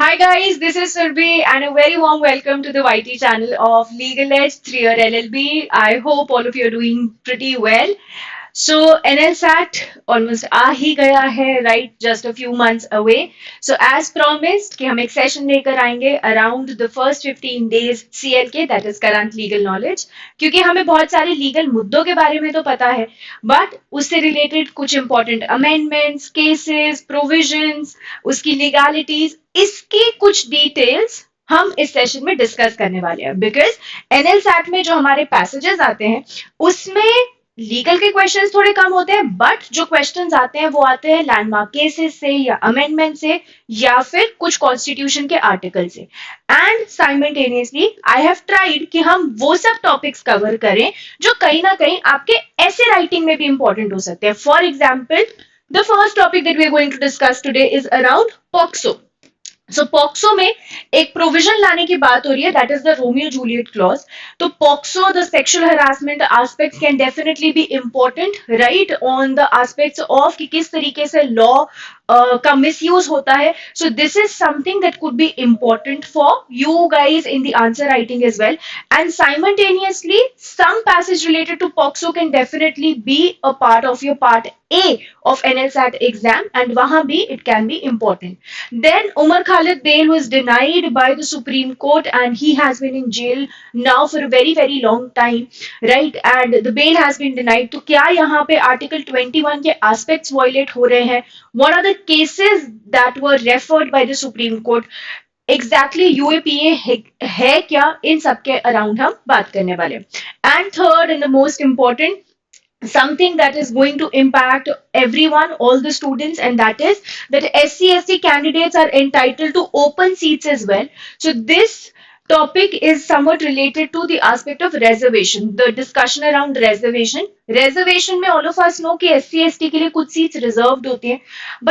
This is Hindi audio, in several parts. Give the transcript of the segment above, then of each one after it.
Hi guys, this is Surbhi and a very warm welcome to the YT channel of Legal Edge 3-Year LLB. I hope all of you are doing pretty well. So NLSAT almost आ ही गया है, right? Just a few months away. So as promised कि हम एक सेशन लेकर आएंगे around the first 15 days CLK, that is current legal knowledge, क्योंकि हमें बहुत सारे लीगल मुद्दों के बारे में तो पता है, बट उससे रिलेटेड कुछ इंपॉर्टेंट अमेंडमेंट्स, केसेस, प्रोविजंस, उसकी लीगैलिटीज, इसकी कुछ डिटेल्स हम इस सेशन में डिस्कस करने वाले हैं बिकॉज एनएल सैट में जो हमारे पैसेजेस आते हैं उसमें लीगल के क्वेश्चंस थोड़े कम होते हैं, बट जो क्वेश्चंस आते हैं वो आते हैं लैंडमार्क केसेस से या अमेंडमेंट से या फिर कुछ कॉन्स्टिट्यूशन के आर्टिकल से। And simultaneously I have tried कि हम वो सब टॉपिक्स कवर करें जो कहीं ना कहीं आपके ऐसे राइटिंग में भी इंपॉर्टेंट हो सकते हैं। For example, the first topic that we are going to discuss today is around POCSO. So POCSO में एक प्रोविजन लाने की बात हो रही है, that is the Romeo Juliet clause. तो POCSO the sexual harassment aspects can definitely be important, right, on the aspects of कि किस तरीके से लॉ का मिसयूज होता है। So this is something that could be important for you guys in the answer writing as well. And simultaneously some passage related to POXO can definitely be a part of your part A of NLSAT exam, and wahan bhi it can be important. Then Umar Khalid bail was denied by the Supreme Court and he has been in jail now for a very long time, right? And the bail has been denied. तो क्या यहाँ पे Article 21 के aspects violate हो रहे हैं? What are the cases that were referred by the Supreme Court? Exactly UAPA है क्या, इन सब के अराउंड हम बात करने वाले। And third and the most important, something that is going to impact everyone, all the students, and that is that SC/ST candidates are entitled to open seats as well. So this topic is somewhat related to the aspect of reservation, the discussion around reservation में all of us know कि SC/ST के लिए कुछ seats reserved होती हैं,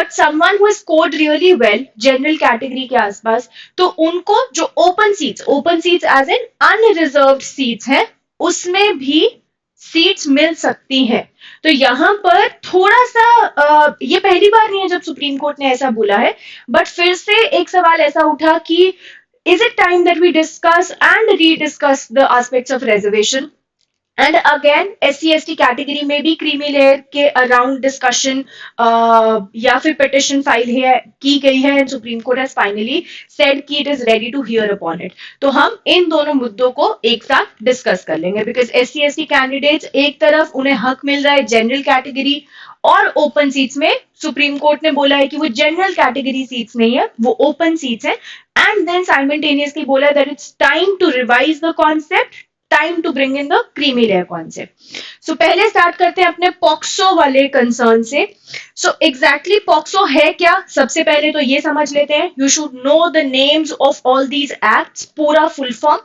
but someone who has scored really well general category के आसपास, तो उनको जो open seats as in unreserved seats हैं, उसमें भी सीट्स मिल सकती हैं। तो यहाँ पर थोड़ा सा ये पहली बार नहीं है जब सुप्रीम कोर्ट ने ऐसा बोला है, बट फिर से एक सवाल ऐसा उठा कि is it time that we discuss and rediscuss the aspects of reservation. And again SC/ST category में भी क्रीमी लेयर के अराउंड डिस्कशन या फिर पिटिशन फाइल है की गई है and Supreme Court has finally said कि it is ready to hear upon it. तो हम इन दोनों मुद्दों को एक साथ डिस्कस कर लेंगे बिकॉज SC/ST कैंडिडेट्स एक तरफ उन्हें हक मिल रहा है जनरल कैटेगरी और ओपन सीट्स में, सुप्रीम कोर्ट ने बोला है कि वो जनरल कैटेगरी सीट्स नहीं है, वो ओपन सीट्स है। एंड देन साइमल्टेनियसली बोला that it's time to revise the concept, time to bring in the creamy layer concept. So पहले स्टार्ट करते हैं अपने पॉक्सो वाले कंसर्न से। सो एग्जैक्टली पॉक्सो है क्या, सबसे पहले तो ये समझ लेते हैं। You should know the names of all these acts, पूरा फुल फॉर्म,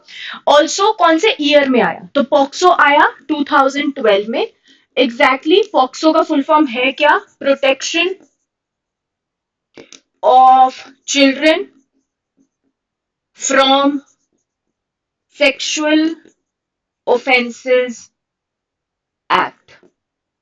ऑल्सो कौन से ईयर में आया। तो पॉक्सो आया 2012 में। एग्जैक्टली पॉक्सो का फुल फॉर्म है क्या, protection of children from sexual offences act,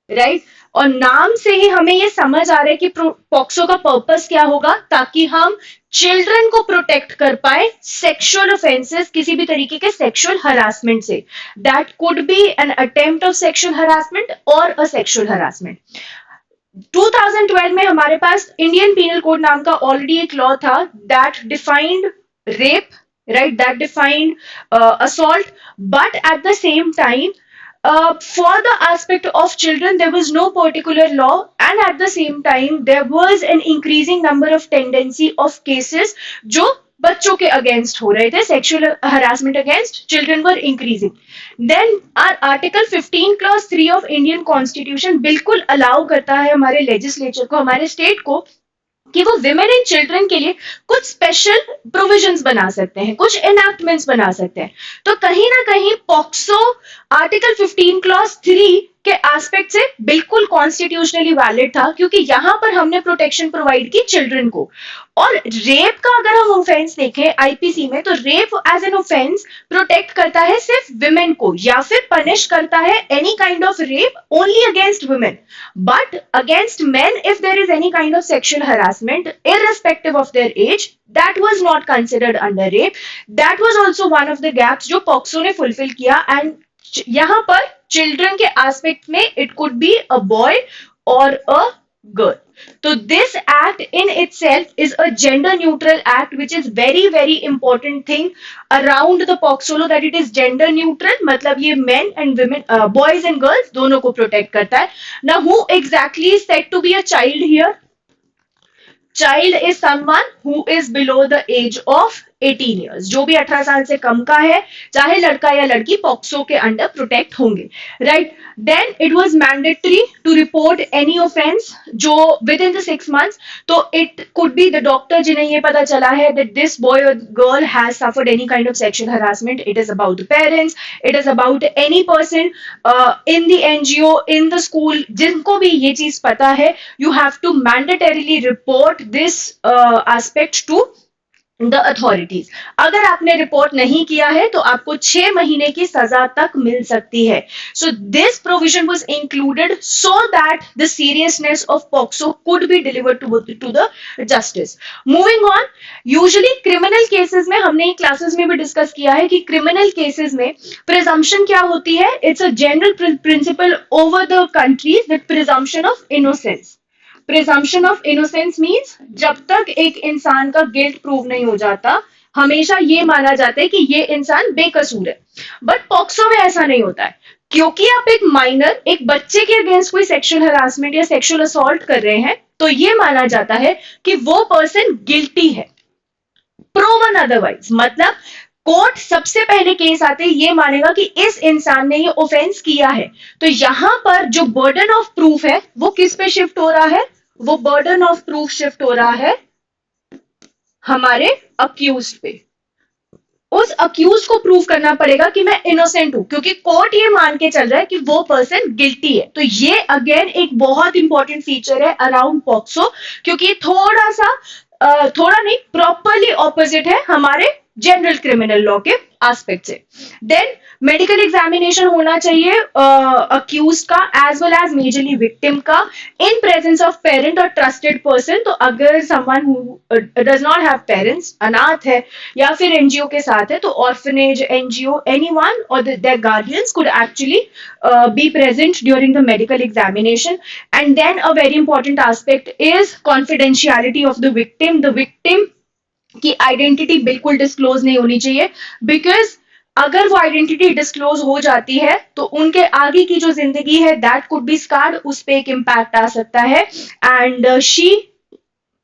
right. और नाम से ही हमें ये समझ आ रहा है कि पॉक्सो का पर्पस क्या होगा, ताकि हम चिल्ड्रन को प्रोटेक्ट कर पाए सेक्सुअल ऑफेंसेस, किसी भी तरीके के सेक्सुअल हरासमेंट से। That could B an attempt of sexual harassment और अ सेक्सुअल हरासमेंट। 2012 में हमारे पास इंडियन पीनल कोड नाम का ऑलरेडी एक लॉ था that defined rape, right, that defined assault, but at the same time for the aspect of children there was no particular law, and at the same time there was an increasing number of tendency of cases जो बच्चों के अगेंस्ट हो रहे थे, sexual harassment against children were increasing. Then article 15 clause 3 of Indian constitution बिल्कुल अलाउ करता है हमारे लेजिस्लेचर को, हमारे स्टेट को, कि वो विमेन एंड चिल्ड्रन के लिए कुछ स्पेशल प्रोविजंस बना सकते हैं, कुछ एनैक्टमेंट्स बना सकते हैं। तो कहीं ना कहीं पॉक्सो आर्टिकल 15 क्लॉज 3 के एस्पेक्ट से बिल्कुल कॉन्स्टिट्यूशनली वैलिड था, क्योंकि यहां पर हमने प्रोटेक्शन प्रोवाइड की चिल्ड्रन को। और रेप का अगर हम ऑफेंस देखें आईपीसी में, तो rape as an offence protect करता है सिर्फ विमेन को, या फिर पनिश करता है any kind of rape only against women, but against men if there is any kind of sexual harassment irrespective of their age, that was not considered under rape. That was also one of the gaps जो पॉक्सो ने फुलफिल किया। एंड यहाँ पर चिल्ड्रन के एस्पेक्ट में it could be a boy और अ गर्ल। तो this act in itself is a gender neutral act, which is very important thing around the POCSO law, that it is gender neutral, मतलब ये men and women, boys and girls दोनों को प्रोटेक्ट करता है। Now who exactly is said to be a child here? Child is someone who is below the age of 18 years। जो भी 18 साल से कम का है, चाहे लड़का या लड़की, पॉक्सो के अंडर प्रोटेक्ट होंगे, right. Then it was mandatory to report any offence जो विद इन द 6 months। तो it could be the doctor जिन्हें ये पता चला है दैट दिस बॉय और girl has suffered any kind of sexual harassment, it is about the parents, it is about any person in the NGO, in the school, जिनको भी ये चीज पता है, you have to mandatorily report this aspect to the authorities. अगर आपने रिपोर्ट नहीं किया है तो आपको 6 महीने की सजा तक मिल सकती है। So this provision was included so that the seriousness of POCSO could be delivered to the justice. Moving on, usually criminal cases में, हमने क्लासेस में भी डिस्कस किया है कि क्रिमिनल केसेस में प्रिजम्पशन क्या होती है, it's a general principle over the countries, that presumption of innocence. Presumption of innocence means जब तक एक इंसान का गिल्ट प्रूव नहीं हो जाता, हमेशा ये माना जाता है कि ये इंसान बेकसूर है। बट पॉक्सो में ऐसा नहीं होता है, क्योंकि आप एक माइनर, एक बच्चे के अगेंस्ट कोई सेक्सुअल हरासमेंट या सेक्सुअल असॉल्ट कर रहे हैं, तो ये माना जाता है कि वो पर्सन गिल्टी है, प्रूवन अदरवाइज। मतलब कोर्ट सबसे पहले केस आते ही ये मानेगा कि इस इंसान ने ये ऑफेंस किया है। तो यहां पर जो बर्डन ऑफ प्रूफ है वो किस पे शिफ्ट हो रहा है, वो बर्डन ऑफ प्रूफ शिफ्ट हो रहा है हमारे अक्यूज पे। उस अक्यूज को प्रूव करना पड़ेगा कि मैं इनोसेंट हूं, क्योंकि कोर्ट ये मान के चल रहा है कि वो पर्सन गिल्टी है। तो ये अगेन एक बहुत इंपॉर्टेंट फीचर है अराउंड पॉक्सो, क्योंकि थोड़ा नहीं, प्रॉपरली ऑपोजिट है हमारे जनरल क्रिमिनल लॉ के एस्पेक्ट से। देन मेडिकल एग्जामिनेशन होना चाहिए अक्यूज का as well as majorly victim का, इन प्रेजेंस ऑफ पेरेंट और ट्रस्टेड पर्सन। तो अगर someone who does not have parents, अनाथ है या फिर एनजीओ के साथ है, तो ऑर्फनेज, एनजीओ, एनीवन और their guardians could actually be present during the medical examination. And then a very important aspect is confidentiality of the victim. The victim की आइडेंटिटी बिल्कुल डिस्क्लोज नहीं होनी चाहिए, बिकॉज अगर वो आइडेंटिटी डिस्क्लोज हो जाती है तो उनके आगे की जो जिंदगी है दैट कुड बी स्कार्ड, उस पर एक इम्पैक्ट आ सकता है, एंड शी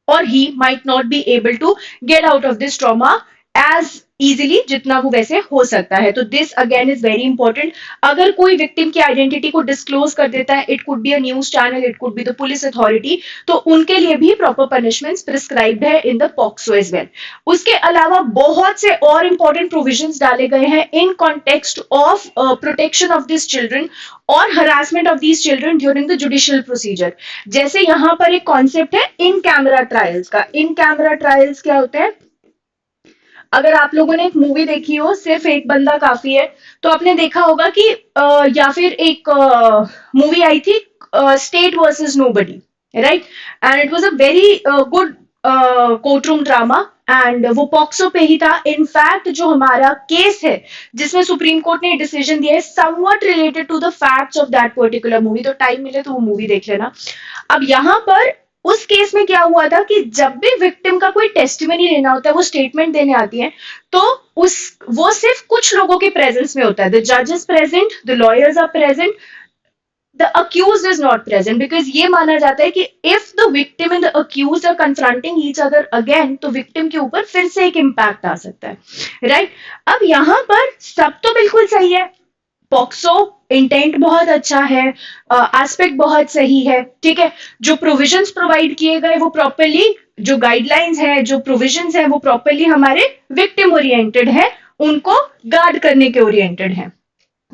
और he might not be able to get out of this trauma as easily जितना वो वैसे हो सकता है। तो this again is very important. अगर कोई विक्टिम की आइडेंटिटी को डिस्क्लोज कर देता है, it could be a news channel, it could be the police authority, तो उनके लिए भी प्रॉपर पनिशमेंट्स प्रिस्क्राइब्ड है in the POCSO as well. उसके अलावा बहुत से और इंपॉर्टेंट प्रोविजंस डाले गए हैं in context of protection of this children और harassment of these children during the judicial procedure. जैसे यहाँ पर एक कॉन्सेप्ट है इन कैमरा ट्रायल्स का। इन कैमरा ट्रायल्स क्या होते हैं? अगर आप लोगों ने एक मूवी देखी हो सिर्फ एक बंदा काफी है, तो आपने देखा होगा कि या फिर एक मूवी आई थी state versus nobody, right, and it was a very good court room drama, and वो पॉक्सो पे ही था। इनफैक्ट जो हमारा केस है जिसमें सुप्रीम कोर्ट ने डिसीजन दिया है somewhat related to the facts of that particular movie, तो टाइम मिले तो वो मूवी देख लेना। अब यहाँ पर उस केस में क्या हुआ था कि जब भी विक्टिम का कोई टेस्टिमनी लेना होता है, वो स्टेटमेंट देने आती है, तो वो सिर्फ कुछ लोगों के प्रेजेंस में होता है। द जज is present, the lawyers are present, the accused is not present, because ये माना जाता है कि if the victim and the accused are confronting each other again, तो विक्टिम के ऊपर फिर से एक इम्पैक्ट आ सकता है, राइट। अब यहाँ पर सब तो बिल्कुल सही है, पॉक्सो इंटेंट बहुत अच्छा है, एस्पेक्ट बहुत सही है, ठीक है। जो प्रोविजंस प्रोवाइड किए गए वो प्रॉपरली, जो गाइडलाइंस है, जो प्रोविजंस है वो प्रॉपरली हमारे विक्टिम ओरिएंटेड है, उनको गार्ड करने के ओरिएंटेड है,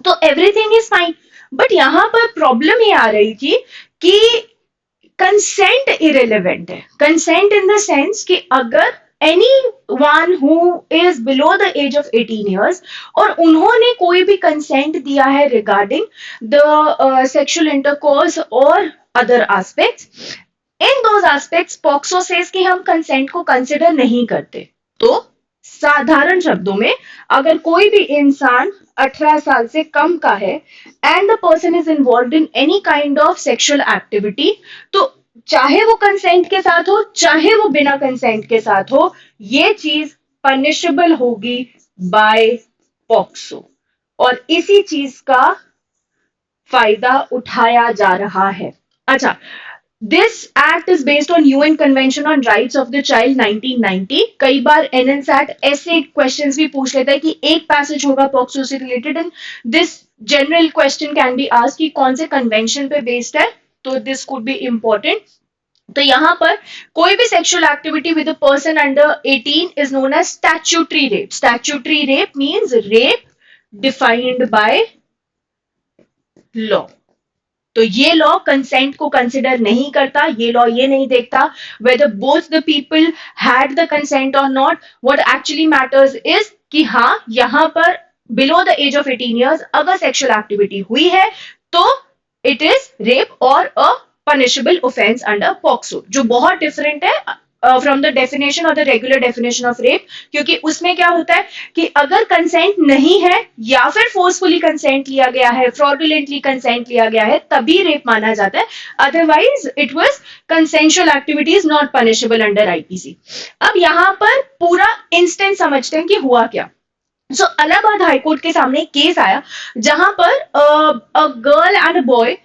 तो एवरीथिंग इज फाइन। बट यहाँ पर प्रॉब्लम ये आ रही थी कि कंसेंट इरेलीवेंट है। कंसेंट इन द सेंस कि अगर anyone who is below the age of 18 years और उन्होंने कोई भी कंसेंट दिया है रिगार्डिंग द सेक्सुअल इंटरकोर्स और other aspects, in those aspects POCSO says कि हम कंसेंट को कंसिडर नहीं करते। तो साधारण शब्दों में अगर कोई भी इंसान 18 साल से कम का है and the person is involve in any kind of sexual activity, तो चाहे वो कंसेंट के साथ हो चाहे वो बिना कंसेंट के साथ हो, ये चीज पनिशेबल होगी बाय पॉक्सो। और इसी चीज का फायदा उठाया जा रहा है। अच्छा, this act is based on UN convention on rights of the child 1990। कई बार एनएलसैट ऐसे क्वेश्चंस भी पूछ लेता है कि एक पैसेज होगा पॉक्सो से related and this general question can be asked कि कौन से कन्वेंशन पे बेस्ड है, तो दिस कुड बी इंपॉर्टेंट। तो यहां पर कोई भी sexual activity with a person under 18 is known as statutory rape. Statutory rape means rape defined by law. तो ये लॉ कंसेंट को कंसिडर नहीं करता, ये लॉ ये नहीं देखता whether both the people had the consent और not. What actually matters is कि हाँ यहां पर below the age of 18 years अगर सेक्सुअल एक्टिविटी हुई है तो इट इज रेप और a punishable offence under POCSO, जो बहुत डिफरेंट है फ्रॉम द डेफिनेशन और the regular definition of rape. क्योंकि उसमें क्या होता है कि अगर कंसेंट नहीं है या फिर फोर्सफुली कंसेंट लिया गया है, फ्रॉडुलेंटली कंसेंट लिया गया है, तभी रेप माना जाता है। Otherwise it was consensual activities not punishable under IPC. अब यहाँ पर पूरा इंस्टेंस समझते हैं कि हुआ क्या। सो इलाहाबाद हाईकोर्ट के सामने एक केस आया जहां पर a girl and a boy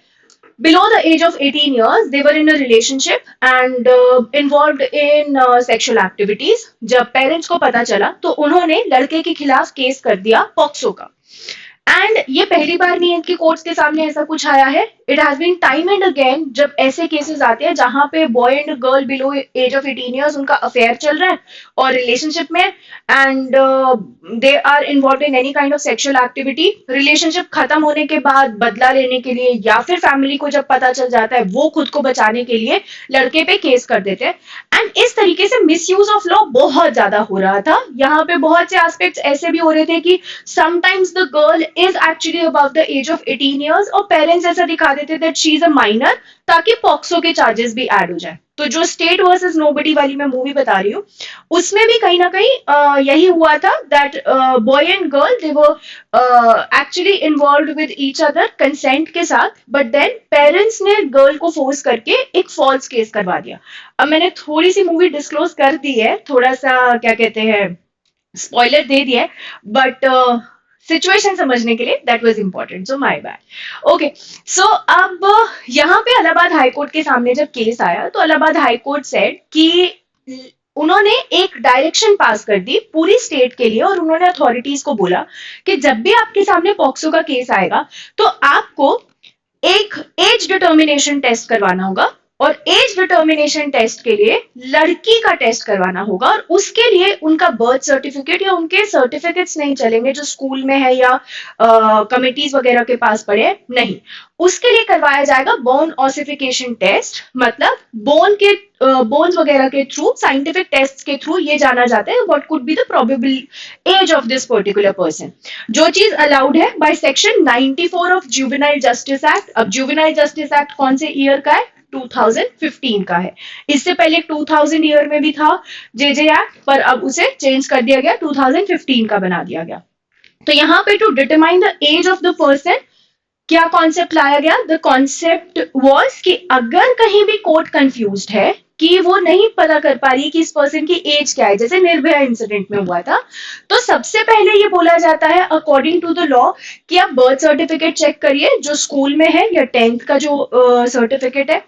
below the age of 18 years they were in a relationship and involved in sexual activities। जब पेरेंट्स को पता चला तो उन्होंने लड़के के खिलाफ केस कर दिया पॉक्सो का। एंड ये पहली बार नहीं है कि कोर्ट्स के सामने ऐसा कुछ आया है। It has been time and again जब ऐसे केसेस आते हैं जहां पे boy and girl below age of 18 years उनका अफेयर चल रहा है और रिलेशनशिप में and they are involve in any kind of sexual activity. Relationship खत्म होने के बाद बदला लेने के लिए या फिर फैमिली को जब पता चल जाता है वो खुद को बचाने के लिए लड़के पे केस कर देते हैं। एंड इस तरीके से मिसयूज ऑफ लॉ बहुत ज्यादा हो रहा था। यहाँ पे बहुत से एस्पेक्ट्स ऐसे भी हो रहे थे कि sometimes the girl is actually above the age of 18 years और पेरेंट्स ऐसा दिखा देते that she is a minor ताकि पॉक्सो के चार्जेस भी ऐड हो जाए। तो जो स्टेट वर्सेस नोबडी वाली मैं मूवी बता रही हूँ उसमें भी कहीं ना कहीं यही हुआ था that boy and girl they were actually involved with each other consent के साथ, बट देन पेरेंट्स ने गर्ल को फोर्स करके एक फॉल्स केस करवा दिया। अब मैंने थोड़ी सी मूवी डिस्क्लोज कर दी है, थोड़ा सा क्या कहते हैं स्पॉइलर दे दिया है, बट सिचुएशन समझने के लिए that was important, so my bad. Okay, so अब यहाँ पे इलाहाबाद हाईकोर्ट के सामने जब केस आया तो इलाहाबाद हाईकोर्ट सेड कि उन्होंने एक डायरेक्शन पास कर दी पूरी स्टेट के लिए और उन्होंने अथॉरिटीज को बोला कि जब भी आपके सामने पॉक्सो का केस आएगा तो आपको एक एज डिटर्मिनेशन टेस्ट करवाना होगा और एज डिटर्मिनेशन टेस्ट के लिए लड़की का टेस्ट करवाना होगा और उसके लिए उनका बर्थ सर्टिफिकेट या उनके सर्टिफिकेट्स नहीं चलेंगे जो स्कूल में है या कमिटीज वगैरह के पास पड़े हैं, नहीं। उसके लिए करवाया जाएगा बोन ऑसिफिकेशन टेस्ट, मतलब बोन्स वगैरह के थ्रू, साइंटिफिक टेस्ट के थ्रू ये जाना जाता है what could be the probable age of this particular person, जो चीज अलाउड है by section 94 of juvenile justice act. अब जुवेनाइल जस्टिस एक्ट कौन से ईयर का है? 2015 का है। इससे पहले 2000 ईयर में भी था जेजे एक्ट, पर अब उसे चेंज कर दिया गया, 2015 का बना दिया गया। तो यहाँ पे to determine the age of the person क्या कॉन्सेप्ट लाया गया? द कॉन्सेप्ट वाज कि अगर कहीं भी कोर्ट कंफ्यूज्ड है कि वो नहीं पता कर पा रही कि इस पर्सन की एज क्या है, जैसे निर्भया इंसिडेंट में हुआ था, तो सबसे पहले ये बोला जाता है अकॉर्डिंग टू द लॉ कि आप बर्थ सर्टिफिकेट चेक करिए जो स्कूल में है या 10th का जो सर्टिफिकेट है।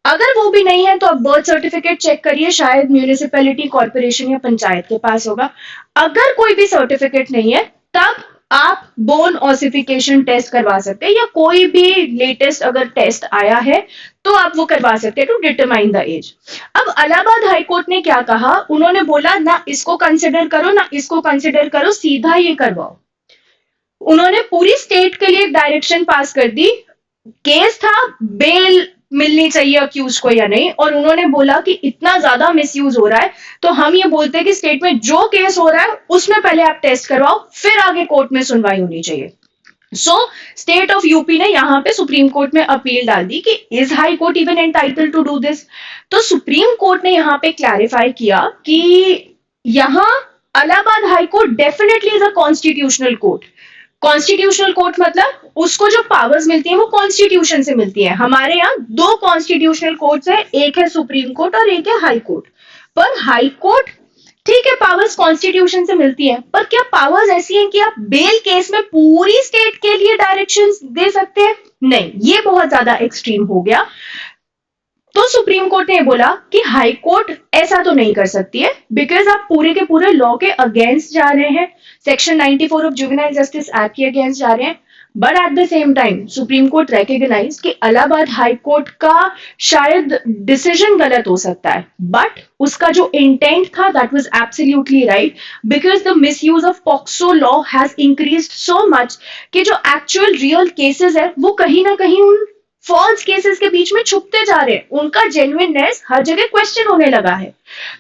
अगर वो भी नहीं है तो आप बर्थ सर्टिफिकेट चेक करिए, शायद म्यूनिसिपैलिटी, कॉर्पोरेशन या पंचायत के पास होगा। अगर कोई भी सर्टिफिकेट नहीं है तब आप बोन ऑसिफिकेशन टेस्ट करवा सकते हैं या कोई भी लेटेस्ट अगर टेस्ट आया है तो आप वो करवा सकते हैं टू डिटरमाइन द एज। अब इलाहाबाद हाईकोर्ट ने क्या कहा? उन्होंने बोला ना इसको कंसिडर करो ना इसको कंसिडर करो, सीधा ये करवाओ। उन्होंने पूरी स्टेट के लिए डायरेक्शन पास कर दी। केस था बेल मिलनी चाहिए अक्यूज को या नहीं, और उन्होंने बोला कि इतना ज्यादा मिसयूज हो रहा है तो हम ये बोलते हैं कि स्टेट में जो केस हो रहा है उसमें पहले आप टेस्ट करवाओ, फिर आगे कोर्ट में सुनवाई होनी चाहिए। सो स्टेट ऑफ यूपी ने यहाँ पे सुप्रीम कोर्ट में अपील डाल दी कि is high court even entitle to do this. तो सुप्रीम कोर्ट ने यहाँ पे क्लैरिफाई किया कि यहाँ Allahabad high court definitely is a constitutional court. Constitutional court मतलब उसको जो पावर्स मिलती है वो कॉन्स्टिट्यूशन से मिलती है। हमारे यहाँ दो कॉन्स्टिट्यूशनल कोर्ट्स है, एक है सुप्रीम कोर्ट और एक है हाई कोर्ट। पर हाई कोर्ट ठीक है पावर्स कॉन्स्टिट्यूशन से मिलती है, पर क्या पावर्स ऐसी हैं कि आप बेल केस में पूरी स्टेट के लिए डायरेक्शंस दे सकते हैं? नहीं, ये बहुत ज्यादा एक्सट्रीम हो गया। तो सुप्रीम कोर्ट ने बोला कि हाई कोर्ट ऐसा तो नहीं कर सकती है, बिकॉज आप पूरे के पूरे लॉ के अगेंस्ट जा रहे हैं, section 94 of juvenile justice act के अगेंस्ट जा रहे हैं। But at the same time supreme court recognize कि इलाहाबाद हाई कोर्ट का शायद डिसीजन गलत हो सकता है, बट उसका जो इंटेंट था that was absolutely right, because the misuse of POCSO law has increased so much कि जो एक्चुअल रियल केसेस है वो कहीं ना कहीं उन फॉल्स केसेस के बीच में छुपते जा रहे हैं, उनका जेन्युइननेस हर जगह क्वेश्चन होने लगा है।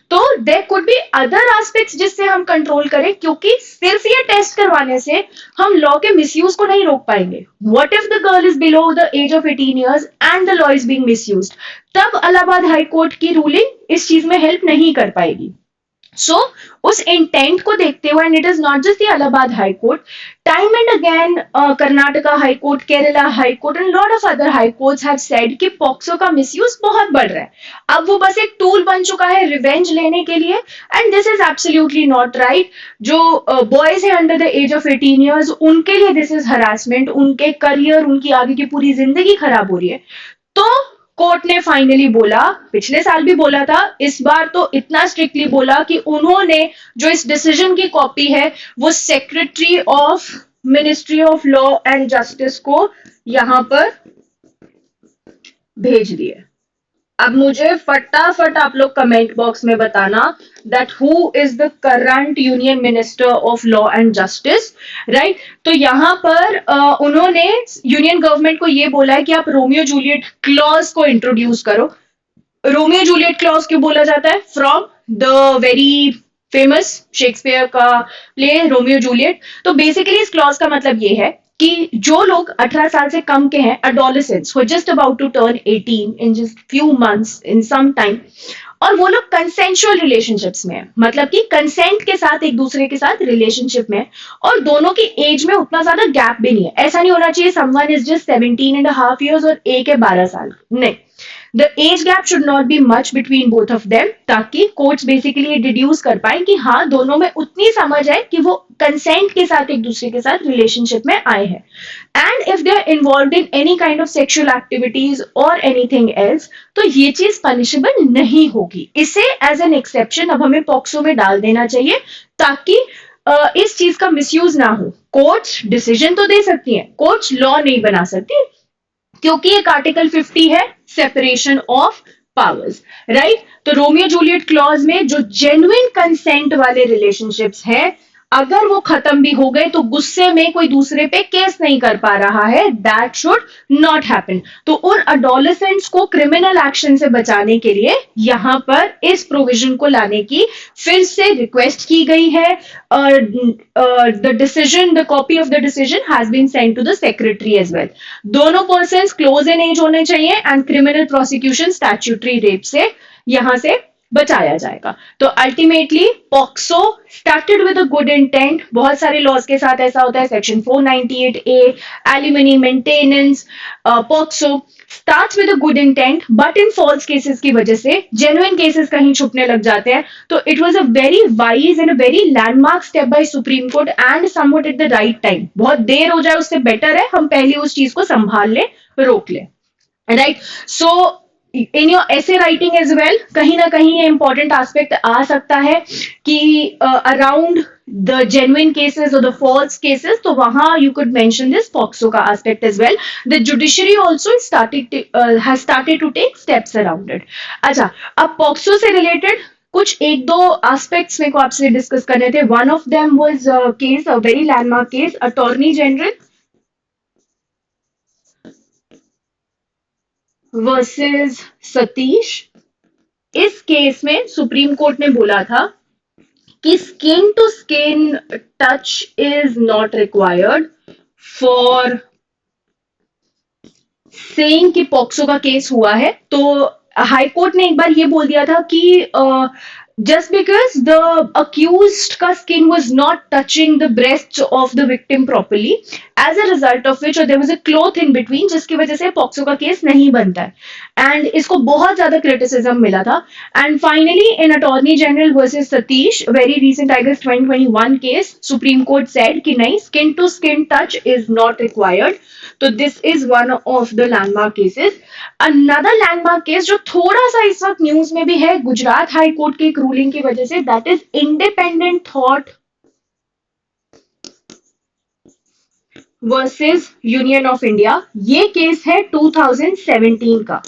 तो there could be other aspects जिससे हम कंट्रोल करें, क्योंकि सिर्फ ये टेस्ट करवाने से हम लॉ के मिसयूज को नहीं रोक पाएंगे। What if the girl is below the age of 18 years and the law is being misused? तब इलाहाबाद हाई कोर्ट की रूलिंग इस चीज में हेल्प नहीं कर पाएगी। सो उस इंटेंट को देखते हुए, and it is not just the Allahabad high court, time and again Karnataka high court, Kerala high court and lot of other high courts have said कि पॉक्सो का मिसयूज बहुत बढ़ रहा है। अब वो बस एक टूल बन चुका है रिवेंज लेने के लिए, and this is absolutely not right. जो बॉयज है under the age of 18 years उनके लिए दिस इज हरासमेंट, उनके करियर, उनकी आगे की पूरी जिंदगी खराब हो रही है। तो कोर्ट ने फाइनली बोला, पिछले साल भी बोला था, इस बार तो इतना स्ट्रिक्टली बोला कि उन्होंने जो इस डिसीजन की कॉपी है वो secretary of ministry of law and justice को यहां पर भेज दिए। अब मुझे फटाफट आप लोग कमेंट बॉक्स में बताना that who is the current union minister of law and justice, right. तो यहाँ पर उन्होंने यूनियन गवर्नमेंट को ये बोला है कि आप रोमियो जूलियट क्लॉज को इंट्रोड्यूस करो। रोमियो जूलियट क्लॉज क्यों बोला जाता है? From the very famous Shakespeare का प्ले रोमियो जूलियट। तो बेसिकली इस क्लॉज का मतलब ये है कि जो लोग 18 साल से कम के हैं, adolescents who are just about to turn 18 in just few months in some time, और वो लोग कंसेंशुअल रिलेशनशिप्स में है, मतलब कि कंसेंट के साथ एक दूसरे के साथ रिलेशनशिप में, और दोनों की एज में उतना ज्यादा गैप भी नहीं है। ऐसा नहीं होना चाहिए समवन इज जस्ट 17.5 years और एक है 12 साल, नहीं। The age gap should not be much between both of them, ताकि कोर्ट्स बेसिकली डिड्यूस कर पाए कि हाँ दोनों में उतनी समझ है कि वो कंसेंट के साथ एक दूसरे के साथ रिलेशनशिप में आए हैं। And if they are involve in any kind of sexual activities और एनीथिंग एल्स, तो ये चीज पनिशेबल नहीं होगी। इसे एज एन एक्सेप्शन अब हमें पॉक्सो में डाल देना चाहिए, ताकि इस चीज का मिसयूज ना हो। कोर्ट्स डिसीजन तो दे सकती हैं, कोर्ट्स लॉ नहीं बना सकती, क्योंकि एक आर्टिकल 50 है सेपरेशन ऑफ पावर्स, राइट। तो रोमियो जूलियट क्लॉज में जो जेन्युइन कंसेंट वाले रिलेशनशिप्स हैं, अगर वो खत्म भी हो गए तो गुस्से में कोई दूसरे पे केस नहीं कर पा रहा है, दैट शुड नॉट हैपन। तो उन अडोलेसेंट्स को क्रिमिनल एक्शन से बचाने के लिए यहां पर इस प्रोविजन को लाने की फिर से रिक्वेस्ट की गई है। The decision, the copy of the decision has been send to the secretary as well. दोनों पर्सन क्लोज इन एज होने चाहिए, and criminal prosecution statutory rape से यहां से बचाया जाएगा। तो ultimately POCSO started with a good intent. बहुत सारे लॉज के साथ ऐसा होता है, section 498A, alimony maintenance, POCSO starts with a good intent, but in false cases की वजह से जेन्युइन केसेस कहीं छुपने लग जाते हैं। तो it was a very wise and a very landmark step by supreme court, and somewhat at the right time. बहुत देर हो जाए उससे बेटर है हम पहले उस चीज को संभाल ले, रोक ले, राइट। सो इन योर ऐसे राइटिंग एज वेल कहीं ना कहीं ये इंपॉर्टेंट एस्पेक्ट आ सकता है कि अराउंड द जेन्युइन केसेस और द फॉल्स केसेस, तो वहां you could mention this POCSO का aspect as well. The judiciary also has started to take steps around it. अच्छा, अब पॉक्सो से रिलेटेड कुछ एक दो एस्पेक्ट्स मेरे को आपसे डिस्कस करने थे. One of them was case, a very landmark case, attorney general versus Satish. इस केस में सुप्रीम कोर्ट ने बोला था कि skin to skin touch is not required for saying कि पॉक्सो का केस हुआ है. तो हाई कोर्ट ने एक बार ये बोल दिया था कि जस्ट बिकॉज द अक्यूज्ड का skin was not touching the breast of the victim properly, as a result of which there was a cloth in between, जिसकी वजह से पॉक्सो का केस नहीं बनता है. एंड इसको बहुत ज्यादा क्रिटिसिज्म मिला था. And finally in Attorney general versus Satish, very recent I guess 2021 case, Supreme Court said कि नहीं, skin to skin touch is not required. तो this is one of the landmark cases. Another landmark case जो थोड़ा सा इस वक्त न्यूज में भी है गुजरात हाई कोर्ट के एक रूलिंग की वजह से, that is independent thought versus Union of India. ये केस है 2017 का.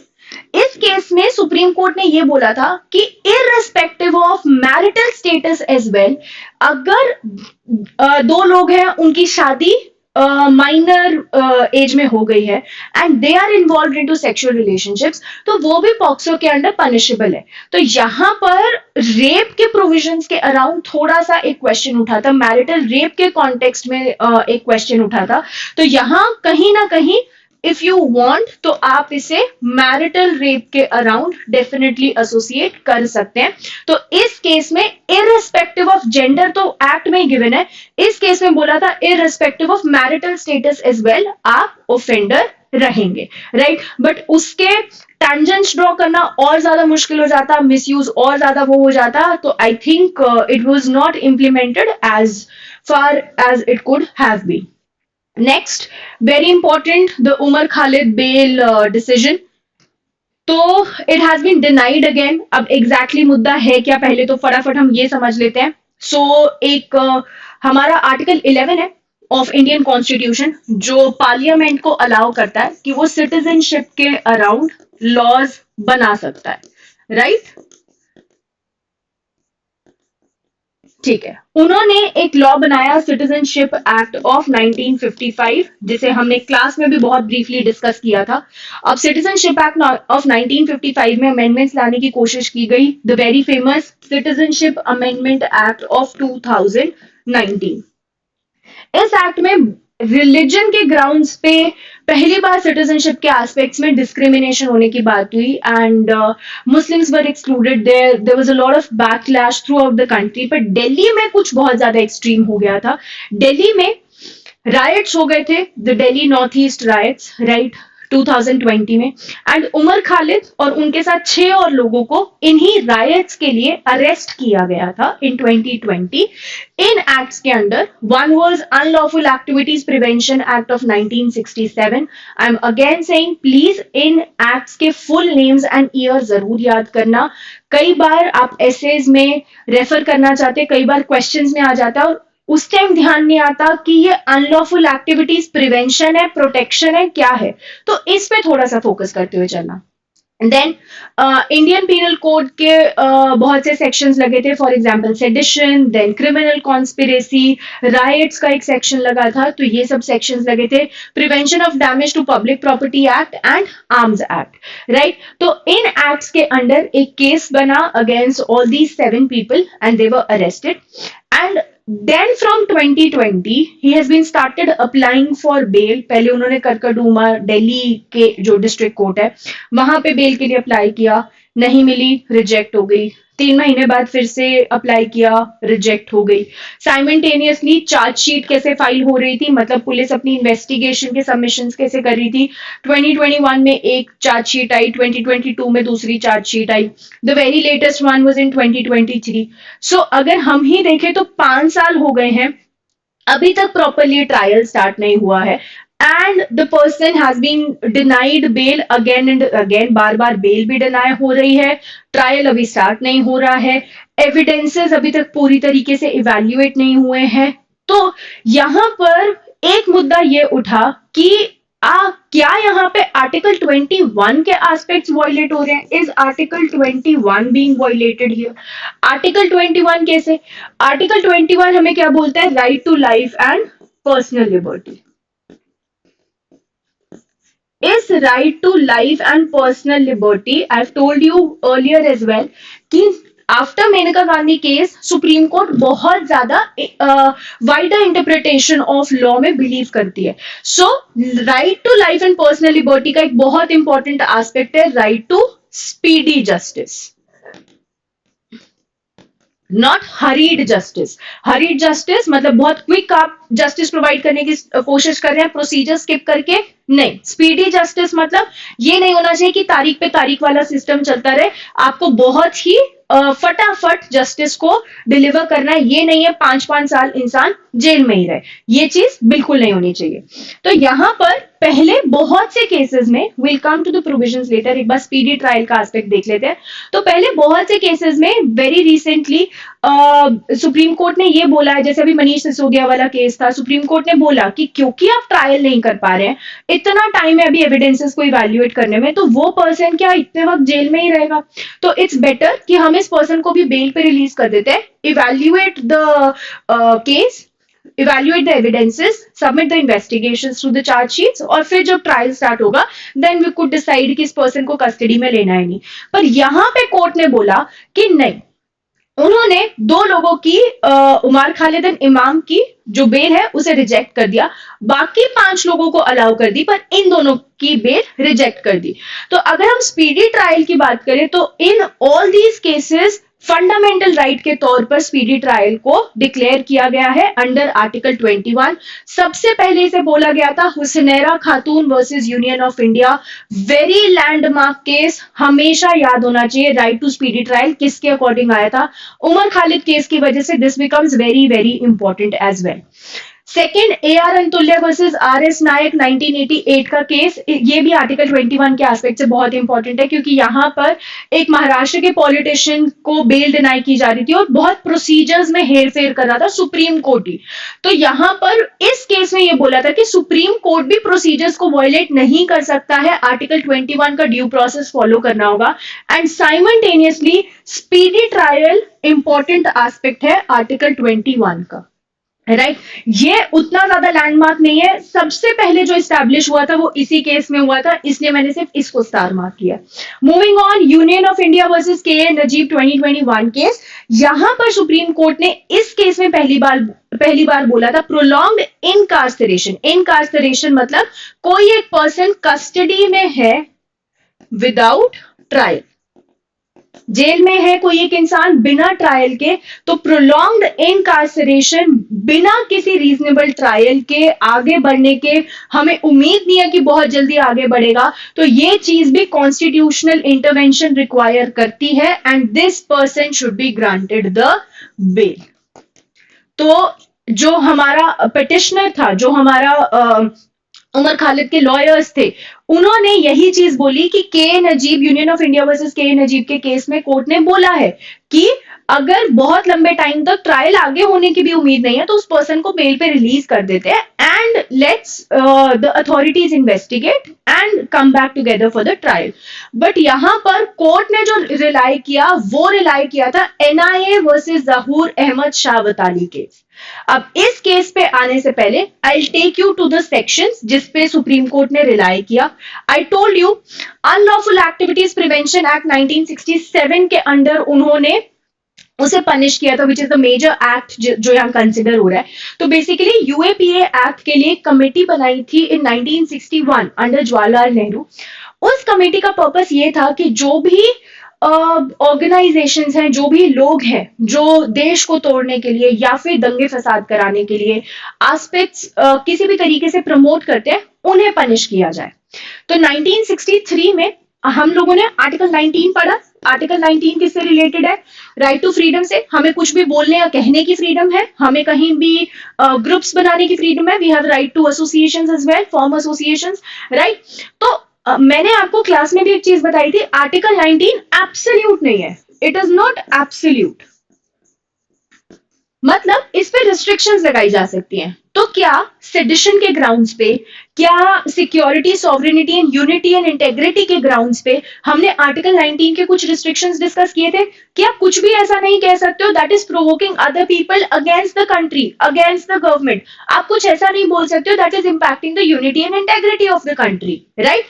इस केस में सुप्रीम कोर्ट ने यह बोला था कि irrespective of marital status as well, अगर दो लोग हैं, उनकी शादी माइनर एज में हो गई है and they are involve into sexual relationships, तो वो भी पॉक्सो के अंडर पनिशेबल है. तो यहां पर रेप के प्रोविजंस के अराउंड थोड़ा सा एक क्वेश्चन उठा था, मैरिटल रेप के कॉन्टेक्स्ट में एक क्वेश्चन उठा था. तो यहां कहीं ना कहीं इफ यू वांट तो आप इसे मैरिटल रेप के अराउंड डेफिनेटली एसोसिएट कर सकते हैं. तो इस केस में इररिस्पेक्टिव ऑफ जेंडर तो एक्ट में ही गिवन है, इस केस में बोला था irrespective of marital status as well आप ऑफेंडर रहेंगे, राइट. बट उसके टेंजेंट्स ड्रॉ करना और ज्यादा मुश्किल हो जाता, मिसयूज और ज्यादा वो हो जाता. तो I think it was not implemented as far as it could have been. Next, very important, the Umar Khalid bail decision. तो it has been denied again. अब exactly मुद्दा है क्या, पहले तो फटाफट हम ये समझ लेते हैं. So एक हमारा आर्टिकल 11 है ऑफ इंडियन कॉन्स्टिट्यूशन, जो पार्लियामेंट को अलाउ करता है कि वो सिटीजनशिप के अराउंड लॉज बना सकता है, राइट. ठीक है, उन्होंने एक लॉ बनाया सिटीजनशिप एक्ट ऑफ 1955, जिसे हमने क्लास में भी बहुत ब्रीफली डिस्कस किया था. अब सिटीजनशिप एक्ट ऑफ 1955 में अमेंडमेंट्स लाने की कोशिश की गई, the very famous citizenship amendment act of 2019. इस एक्ट में रिलीजन के ग्राउंड्स पे पहली बार सिटीजनशिप के एस्पेक्ट्स में डिस्क्रिमिनेशन होने की बात हुई and Muslims were excluded. There was a lot of backlash throughout the country. But Delhi में कुछ बहुत ज्यादा एक्सट्रीम हो गया था. दिल्ली में राइट्स हो गए थे, the Delhi north east rights, right, 2020 में. एंड उमर खालिद और उनके साथ 6 और लोगों को इन्हीं रायट्स के लिए अरेस्ट किया गया था इन 2020. इन एक्ट्स के under one was unlawful activities prevention act of 1967. I am again saying please in acts के फुल नेम्स एंड ईयर जरूर याद करना. कई बार आप एसेज में रेफर करना चाहते, कई बार क्वेश्चंस में आ जाता है और उस टाइम ध्यान नहीं आता कि ये अनलॉफुल एक्टिविटीज प्रिवेंशन है, प्रोटेक्शन है, क्या है. तो इस पे थोड़ा सा फोकस करते हुए चलना. देन इंडियन पीनल कोड के बहुत से सेक्शंस लगे थे, for example sedition, then criminal conspiracy, riots का एक सेक्शन लगा था. तो ये सब सेक्शंस लगे थे. Prevention of damage to public property act and arms act, right. तो इन एक्ट्स के अंडर एक केस बना against all these 7 people and they were arrested. And then from 2020 he has been started applying for bail. पहले उन्होंने करकड़ूमा दिल्ली के जो डिस्ट्रिक्ट कोर्ट है वहां पे बेल के लिए अप्लाई किया, नहीं मिली, रिजेक्ट हो गई. 3 महीने बाद फिर से अप्लाई किया, रिजेक्ट हो गई. साइमल्टेनियसली चार्जशीट कैसे फाइल हो रही थी, मतलब पुलिस अपनी इन्वेस्टिगेशन के सबमिशंस कैसे कर रही थी. 2021 में एक चार्जशीट आई, 2022 में दूसरी chargesheet I, the very latest one was in 2023. सो अगर हम ही देखें तो 5 साल हो गए हैं, अभी तक प्रॉपरली ट्रायल स्टार्ट नहीं हुआ है. And the person has been denied bail again and again. बार बार बेल भी डिनाई हो रही है, ट्रायल अभी स्टार्ट नहीं हो रहा है, एविडेंसेस अभी तक पूरी तरीके से इवैल्यूएट नहीं हुए हैं. तो यहां पर एक मुद्दा ये उठा कि क्या यहाँ पे आर्टिकल 21 के एस्पेक्ट्स वायलेट हो रहे हैं? Is article 21 being violated here? Article 21 कैसे? आर्टिकल 21 हमें क्या बोलता है? Right to life and personal liberty. Is right to life and personal liberty. I've told you earlier as well कि after Maneka Gandhi case Supreme Court बहुत ज्यादा वाइडर इंटरप्रिटेशन ऑफ लॉ में बिलीव करती है। So right to life and personal liberty का एक बहुत इंपॉर्टेंट एस्पेक्ट है right to speedy justice, not hurried justice. Hurried justice मतलब बहुत क्विक आप जस्टिस प्रोवाइड करने की कोशिश कर रहे हैं प्रोसीजर स्किप करके, नहीं। स्पीडी जस्टिस मतलब ये नहीं होना चाहिए कि तारीख पे तारीख वाला सिस्टम चलता रहे, आपको बहुत ही फटाफट जस्टिस को डिलीवर करना है। ये नहीं है 5-5 साल इंसान जेल में ही रहे, ये चीज बिल्कुल नहीं होनी चाहिए। तो यहाँ पर पहले बहुत से केसेस में, will come to the provisions later, एक बार स्पीडी ट्रायल का एस्पेक्ट देख लेते हैं। तो पहले बहुत से केसेस में वेरी रिसेंटली सुप्रीम कोर्ट ने ये बोला है, जैसे अभी मनीष सिसोदिया वाला केस था, सुप्रीम कोर्ट ने बोला कि क्योंकि आप ट्रायल नहीं कर पा रहे हैं, इतना टाइम है अभी एविडेंसेस को इवैल्यूएट करने में, तो वो पर्सन क्या इतने वक्त जेल में ही रहेगा? तो इट्स बेटर कि हम इस पर्सन को भी बेल पे रिलीज कर देते हैं, evaluate the case, evaluate the evidences, submit the investigations through the charge sheets, और फिर जब ट्रायल स्टार्ट होगा देन वी कुड डिसाइड कि इस पर्सन को कस्टडी में लेना है नहीं। पर यहाँ पे कोर्ट ने बोला कि नहीं, उन्होंने 2 लोगों की उमर खालिद एंड इमाम की जो बेल है उसे रिजेक्ट कर दिया, बाकी 5 लोगों को अलाउ कर दी, पर इन दोनों की बेल रिजेक्ट कर दी। तो अगर हम स्पीडी ट्रायल की बात करें तो in all these cases fundamental right के तौर पर स्पीडी ट्रायल को डिक्लेयर किया गया है अंडर आर्टिकल 21। सबसे पहले इसे बोला गया था Hussainara Khatoon versus Union of India, very landmark case, हमेशा याद होना चाहिए। राइट टू स्पीडी ट्रायल किसके अकॉर्डिंग आया था? उमर खालिद केस की वजह से this becomes very very important as well. Second, AR Antulay versus RS Nayak 1988 का केस, ये भी आर्टिकल 21 के एस्पेक्ट से बहुत इंपॉर्टेंट है, क्योंकि यहाँ पर एक महाराष्ट्र के पॉलिटिशियन को बेल डिनाई की जा रही थी और बहुत प्रोसीजर्स में हेरफेर कर रहा था सुप्रीम कोर्ट ही। तो यहाँ पर इस केस में ये बोला था कि सुप्रीम कोर्ट भी प्रोसीजर्स को वायलेट नहीं कर सकता है, आर्टिकल 21 का ड्यू प्रोसेस फॉलो करना होगा, and simultaneously speedy trial important aspect है आर्टिकल 21 का, राइट ये उतना ज्यादा लैंडमार्क नहीं है, सबसे पहले जो स्टैब्लिश हुआ था वो इसी केस में हुआ था, इसलिए मैंने सिर्फ इसको स्टार मार्क किया। Moving on, union of India versus K Najeeb 2021 case, यहां पर सुप्रीम कोर्ट ने इस केस में पहली बार बोला था प्रोलॉन्ग्ड इनकार्सरेशन। इनकार्सरेशन मतलब कोई एक पर्सन कस्टडी में है विदाउट ट्रायल, जेल में है कोई एक इंसान बिना ट्रायल के, तो प्रोलॉन्ग्ड इनकार्सरेशन, बिना किसी रीजनेबल ट्रायल के आगे बढ़ने के, हमें उम्मीद नहीं है कि बहुत जल्दी आगे बढ़ेगा, तो ये चीज भी कॉन्स्टिट्यूशनल इंटरवेंशन रिक्वायर करती है, and this person should be granted the bail. तो जो हमारा पिटिशनर था, जो हमारा उमर खालिद के लॉयर्स थे, उन्होंने यही चीज बोली कि K Najeeb, union of India versus K Najeeb के केस में कोर्ट ने बोला है कि अगर बहुत लंबे टाइम तक ट्रायल आगे होने की भी उम्मीद नहीं है तो उस पर्सन को बेल पे रिलीज कर देते हैं, and let's the authorities investigate and come back together for the trial. But यहां पर कोर्ट ने जो रिलाई किया वो रिलाई किया था NIA versus Zahoor Ahmad Shah Watali case. अब इस केस पे आने से पहले I take you to the sections जिसपे सुप्रीम कोर्ट ने रिलाई किया। I told you unlawful activities prevention act 1967 के अंडर उन्होंने उसे पनिश किया था, which is the major act जो यहाँ कंसिडर हो रहा है। तो बेसिकली UAPA एक्ट के लिए कमेटी बनाई थी इन 1961 अंडर जवाहरलाल नेहरू। उस कमेटी का पर्पस ये था कि जो भी ऑर्गेनाइजेशंस हैं, जो भी लोग हैं जो देश को तोड़ने के लिए या फिर दंगे फसाद कराने के लिए एस्पेक्ट्स किसी भी तरीके से प्रमोट करते हैं, उन्हें पनिश किया जाए। तो 1963 में हम लोगों ने आर्टिकल 19 पढ़ा। आर्टिकल 19 किससे रिलेटेड है? राइट टू फ्रीडम से। हमें कुछ भी बोलने या कहने की फ्रीडम है, हमें कहीं भी ग्रुप्स बनाने की फ्रीडम है, we have right to associations as well, form associations, right. तो मैंने आपको क्लास में भी एक चीज बताई थी, आर्टिकल 19 एब्सोल्यूट नहीं है, इट इज नॉट एब्सोल्यूट, मतलब इस पे रिस्ट्रिक्शंस लगाई जा सकती हैं। तो क्या सेडिशन के ग्राउंड्स पे, क्या security, sovereignty and unity and integrity के ग्राउंड्स पे हमने आर्टिकल 19 के कुछ रिस्ट्रिक्शंस डिस्कस किए थे? क्या कुछ भी ऐसा नहीं कह सकते हो that is provoking other people against the country, against the government? आप कुछ ऐसा नहीं बोल सकते हो that is impacting the unity and integrity of the country, right?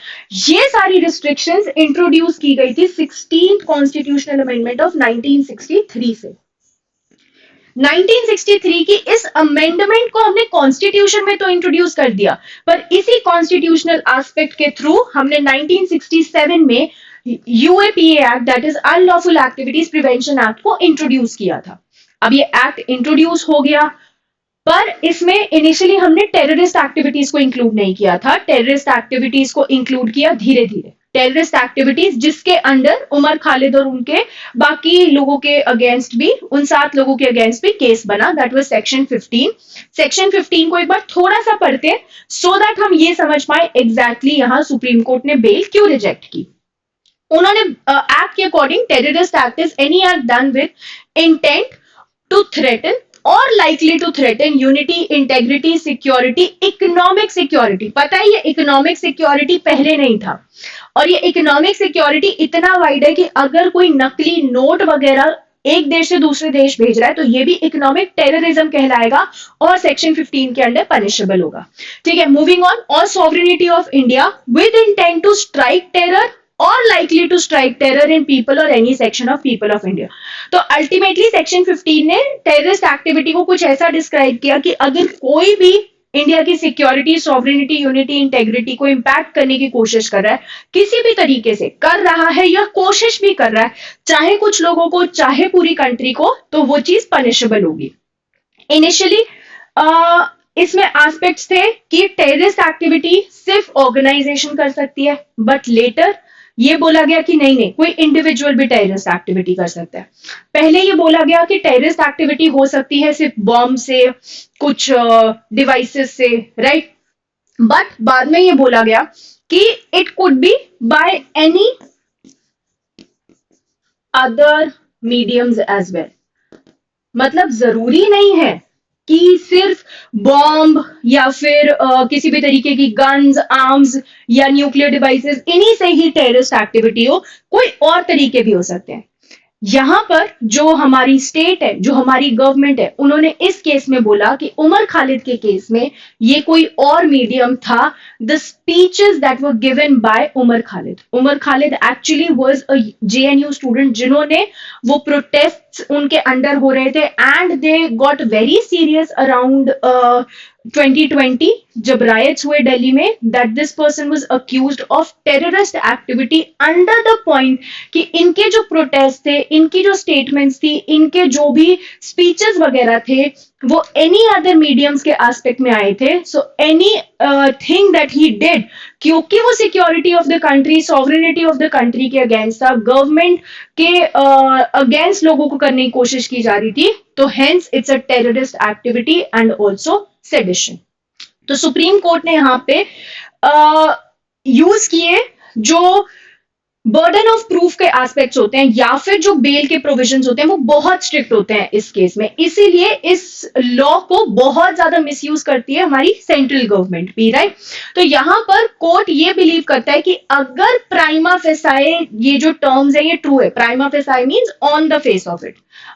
ये सारी रिस्ट्रिक्शंस इंट्रोड्यूस की गई थी 16th कॉन्स्टिट्यूशनल अमेंडमेंट ऑफ 1963 से। 1963 की इस अमेंडमेंट को हमने कॉन्स्टिट्यूशन में तो इंट्रोड्यूस कर दिया, पर इसी कॉन्स्टिट्यूशनल एस्पेक्ट के थ्रू हमने 1967 में UAPA act, that is unlawful activities prevention act, को इंट्रोड्यूस किया था। अब ये एक्ट इंट्रोड्यूस हो गया, पर इसमें इनिशियली हमने टेररिस्ट एक्टिविटीज को इंक्लूड नहीं किया था। टेररिस्ट एक्टिविटीज को इंक्लूड किया धीरे धीरे। टेररिस्ट एक्टिविटीज जिसके अंडर उमर खालिद और उनके बाकी लोगों के अगेंस्ट भी, उन 7 लोगों के अगेंस्ट भी केस बना, दैट वाज सेक्शन 15। सेक्शन 15 को एक बार थोड़ा सा पढ़ते हैं सो दैट हम ये समझ पाए एग्जैक्टली यहां सुप्रीम कोर्ट ने बेल क्यों रिजेक्ट की। उन्होंने एक्ट के according, terrorist act is any act done with intent to threaten or likely to threaten unity, integrity, security, economic security। पता है ये economic security पहले नहीं था, और ये economic security इतना वाइड है कि अगर कोई नकली नोट वगैरह एक देश से दूसरे देश भेज रहा है तो ये भी इकोनॉमिक टेररिज्म कहलाएगा और सेक्शन 15 के अंडर पनिशेबल होगा। ठीक है, मूविंग ऑन। और sovereignty of India with intent to strike terror or likely to strike terror in people or any section of people of India। तो अल्टीमेटली सेक्शन 15 ने टेररिस्ट एक्टिविटी को कुछ ऐसा डिस्क्राइब किया कि अगर कोई भी इंडिया की सिक्योरिटी, सॉवरेनिटी, यूनिटी, इंटेग्रिटी को इंपैक्ट करने की कोशिश कर रहा है, किसी भी तरीके से कर रहा है या कोशिश भी कर रहा है, चाहे कुछ लोगों को चाहे पूरी कंट्री को, तो वो चीज पनिशेबल होगी। इनिशियली इसमें एस्पेक्ट्स थे कि टेररिस्ट एक्टिविटी सिर्फ ऑर्गेनाइजेशन कर सकती है, बट लेटर ये बोला गया कि नहीं नहीं, कोई इंडिविजुअल भी टेररिस्ट एक्टिविटी कर सकता है। पहले ये बोला गया कि टेररिस्ट एक्टिविटी हो सकती है सिर्फ बॉम्ब से, कुछ डिवाइसेस से, राइट? बट बाद में ये बोला गया कि it could be by any other mediums as well. मतलब जरूरी नहीं है कि सिर्फ बॉम्ब या फिर किसी भी तरीके की गन्स, आर्म्स या न्यूक्लियर डिवाइसेस, इन्हीं से ही टेररिस्ट एक्टिविटी हो, कोई और तरीके भी हो सकते हैं। यहां पर जो हमारी स्टेट है, जो हमारी गवर्नमेंट है, उन्होंने इस केस में बोला कि उमर खालिद के केस में ये कोई और मीडियम था, the speeches that were given by Umar Khalid. Umar Khalid actually was a JNU student जिन्होंने वो प्रोटेस्ट्स उनके अंडर हो रहे थे and they got very serious around 2020 जब रायट्स हुए दिल्ली में, that this person was accused of terrorist activity under the point कि इनके जो प्रोटेस्ट थे, इनकी जो स्टेटमेंट्स थी, इनके जो भी स्पीचेस वगैरह थे, वो एनी अदर मीडियम्स के एस्पेक्ट में आए थे। So any thing that he did, क्योंकि वो security of the country, sovereignty of the country के अगेंस्ट था, गवर्नमेंट के अगेंस्ट लोगों को करने की कोशिश की जा रही थी, तो hence it's a terrorist activity and also sedition. तो सुप्रीम कोर्ट ने यहाँ पे यूज किए जो बर्डन ऑफ प्रूफ के एस्पेक्ट्स होते हैं या फिर जो बेल के प्रोविजंस होते हैं, वो बहुत स्ट्रिक्ट होते हैं इस केस में। इसीलिए इस लॉ को बहुत ज्यादा मिसयूज करती है हमारी सेंट्रल गवर्नमेंट भी, राइट? तो यहां पर कोर्ट ये बिलीव करता है कि अगर प्राइमा फेसाई, ये जो टर्म्स है ये ट्रू है, prima facie means on the face of it,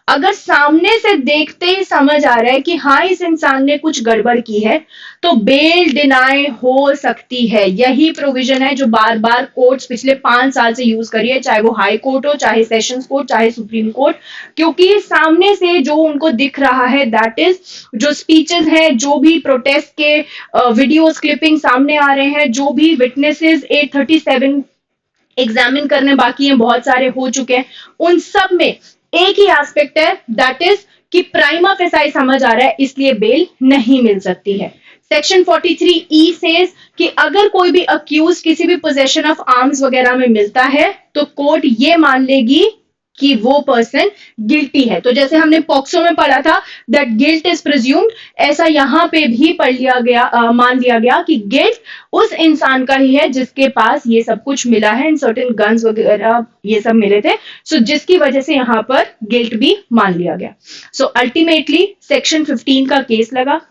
अगर सामने से देखते ही समझ आ रहा है कि हाँ इस इंसान ने कुछ गड़बड़ की है, तो बेल डिनाई हो सकती है। यही प्रोविजन है जो बार बार कोर्ट्स पिछले 5 साल से यूज करी है, चाहे वो हाई कोर्ट हो, चाहे सेशंस कोर्ट, चाहे सुप्रीम कोर्ट, क्योंकि सामने से जो उनको दिख रहा है, दैट इज जो स्पीचेस है, जो भी प्रोटेस्ट के वीडियोस क्लिपिंग सामने आ रहे हैं, जो भी विटनेसेस 837 एग्जामिन करने बाकी हैं, बहुत सारे हो चुके हैं, उन सब में एक ही एस्पेक्ट है, दैट इज कि प्राइमा फेसाई समझ आ रहा है, इसलिए बेल नहीं मिल सकती है। सेक्शन 43E सेज कि अगर कोई भी अक्यूज किसी भी पोजेशन ऑफ आर्म्स वगैरह में मिलता है तो कोर्ट ये मान लेगी कि वो पर्सन गिल्टी है। तो जैसे हमने पॉक्सो में पढ़ा था दैट गिल्ट इज प्रिज्यूम्ड, ऐसा यहां पे भी पढ़ लिया गया, मान लिया गया कि गिल्ट उस इंसान का ही है जिसके पास ये सब कुछ मिला है, इन सर्टेन गन्स वगैरह ये सब मिले थे, सो जिसकी वजह से यहां पर गिल्ट भी मान लिया गया। सो अल्टीमेटली सेक्शन 15 का केस लगा।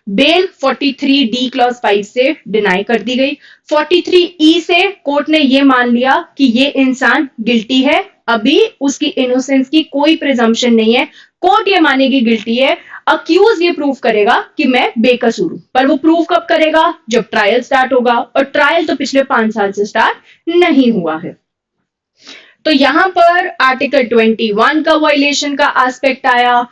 बेल 43D क्लॉज 5 से डिनाई कर दी गई। 43E से कोर्ट ने ये मान लिया कि ये इंसान गिल्टी है, अभी उसकी इनोसेंस की कोई प्रिजम्पशन नहीं है, कोर्ट ये मानेगी गिल्टी है, अक्यूज ये प्रूव करेगा कि मैं बेकसूर हूं, पर वो प्रूव कब करेगा? जब ट्रायल स्टार्ट होगा, और ट्रायल तो पिछले 5 साल से स्टार्ट नहीं हुआ है। तो यहां पर आर्टिकल 21 का वायलेशन का एस्पेक्ट आया,